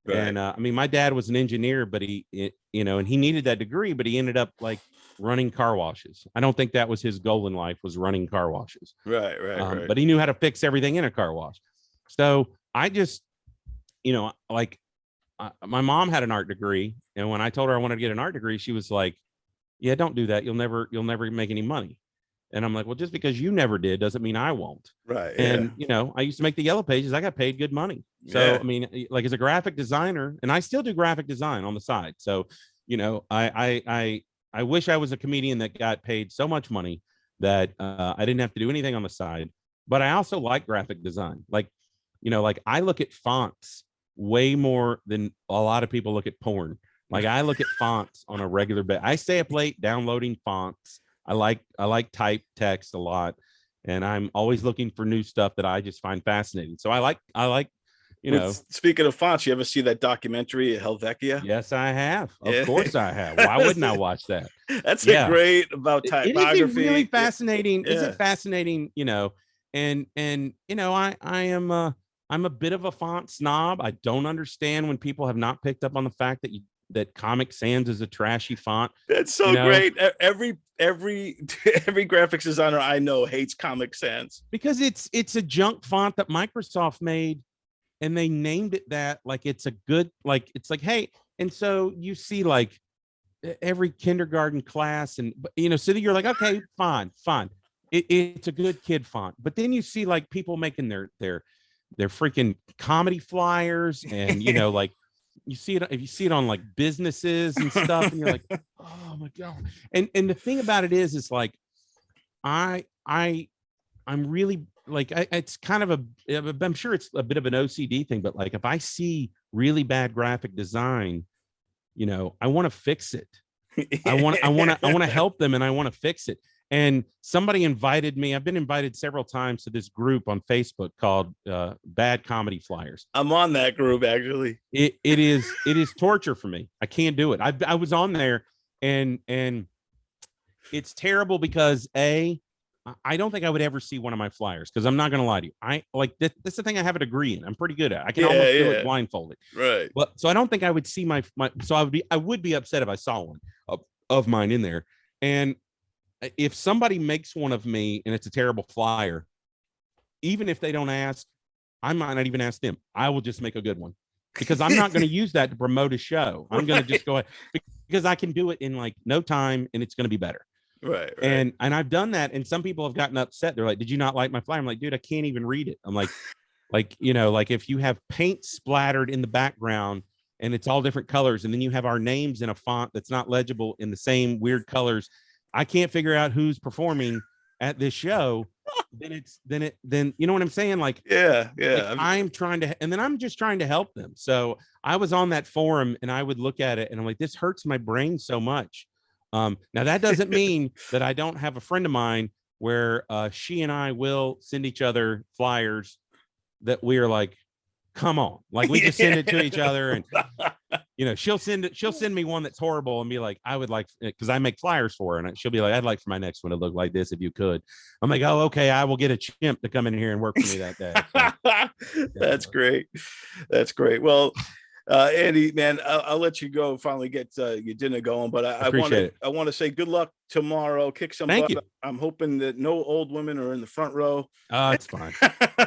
S2: Right.
S1: And I mean, my dad was an engineer, but and he needed that degree, but he ended up like running car washes. I don't think that was his goal in life, was running car washes.
S2: Right.
S1: But he knew how to fix everything in a car wash. So I just, like my mom had an art degree, and when I told her I wanted to get an art degree, she was like, "Yeah, don't do that. You'll never make any money." And I'm like, "Well, just because you never did doesn't mean I won't."
S2: Right.
S1: And I used to make the yellow pages. I got paid good money. So I mean, like as a graphic designer, and I still do graphic design on the side. So, I wish I was a comedian that got paid so much money that I didn't have to do anything on the side. But I also like graphic design. Like I look at fonts way more than a lot of people look at porn. Like I look at fonts on a regular basis. I stay up late downloading fonts. I like type text a lot, and I'm always looking for new stuff that I just find fascinating. So I like
S2: Speaking of fonts, you ever see that documentary Helvetia?
S1: Yes, I have. Of course I have. Why wouldn't I watch that?
S2: That's a great about typography.
S1: It is really fascinating. Is it fascinating? And I'm a bit of a font snob. I don't understand when people have not picked up on the fact that Comic Sans is a trashy font.
S2: That's so great. Every graphics designer I know hates Comic Sans
S1: because it's a junk font that Microsoft made, and they named it that like it's a good, like it's like, hey, and so you see like every kindergarten class, and so that you're like, okay, fine. It's a good kid font, but then you see like people making their freaking comedy flyers, and like you see it, if you see it on like businesses and stuff, and you're like, oh my god. And the thing about it is like I'm really like, it's kind of I'm sure it's a bit of an OCD thing, but like if I see really bad graphic design, I want to fix it. I want to help them, and I want to fix it. And somebody invited me. I've been invited several times to this group on Facebook called Bad Comedy Flyers.
S2: I'm on that group, actually.
S1: It is torture for me. I can't do it. I was on there, and it's terrible because I don't think I would ever see one of my flyers, because I'm not going to lie to you. I like this. That's the thing I have a degree in. I'm pretty good at. I can almost do it blindfolded.
S2: Right.
S1: But so I don't think I would see my. So I would be upset if I saw one of mine in there. And if somebody makes one of me and it's a terrible flyer, even if they don't ask, I might not even ask them. I will just make a good one, because I'm not going to use that to promote a show. I'm going to just go ahead, because I can do it in like no time, and it's going to be better.
S2: Right.
S1: And I've done that, and some people have gotten upset. They're like, "Did you not like my flyer?" I'm like, "Dude, I can't even read it." I'm like, like if you have paint splattered in the background and it's all different colors, and then you have our names in a font that's not legible in the same weird colors, I can't figure out who's performing at this show. then you know what I'm saying? Like,
S2: yeah.
S1: Like I'm trying to, and then I'm just trying to help them. So I was on that forum, and I would look at it, and I'm like, this hurts my brain so much. Now that doesn't mean that I don't have a friend of mine where she and I will send each other flyers that we are like, come on, like we just send it to each other, and she'll send me one that's horrible and be like, I would like, because I make flyers for her, and she'll be like, I'd like for my next one to look like this if you could. I'm like, oh, okay, I will get a chimp to come in here and work for me that day. So,
S2: That's great. Well, Andy, man, I'll let you go and finally get your dinner going, but I want to say good luck tomorrow. Kick some butt. I'm hoping that no old women are in the front row.
S1: It's fine.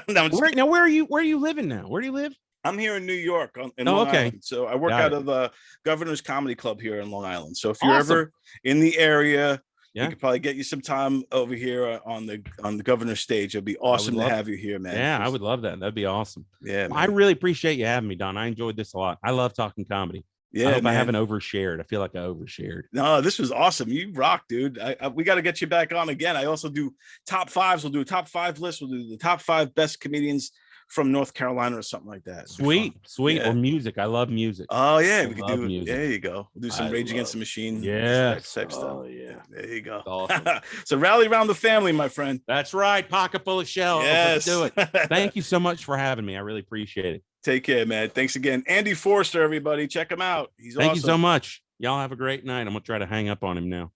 S1: Now, where are you living now? Where do you live?
S2: I'm here in New York in Long Island. So I work out of the Governor's Comedy Club here in Long Island. So if you're ever in the area, we could probably get you some time over here on the Governor's stage. It'd be awesome to have you here, man.
S1: Yeah, I would love that. That'd be awesome.
S2: Yeah,
S1: I really appreciate you having me, Don. I enjoyed this a lot. I love talking comedy.
S2: Yeah,
S1: I hope I haven't overshared. I feel like I overshared.
S2: No, this was awesome. You rock, dude. We got to get you back on again. I also do top fives. We'll do a top 5 list. We'll do the top 5 best comedians from North Carolina or something like that.
S1: Sweet. Yeah. Or music. I love music.
S2: Oh yeah, we could do music. There you go. We'll do some Rage Against the Machine.
S1: Yeah,
S2: type stuff. Oh yeah, there you go.
S1: Awesome.
S2: So rally around the family, my friend.
S1: That's right. Pocket full of shells.
S2: Yes.
S1: Let's do it. Thank you so much for having me. I really appreciate it.
S2: Take care, man. Thanks again. Andy Forrester, everybody. Check him out. He's awesome.
S1: Thank you so much. Y'all have a great night. I'm gonna try to hang up on him now.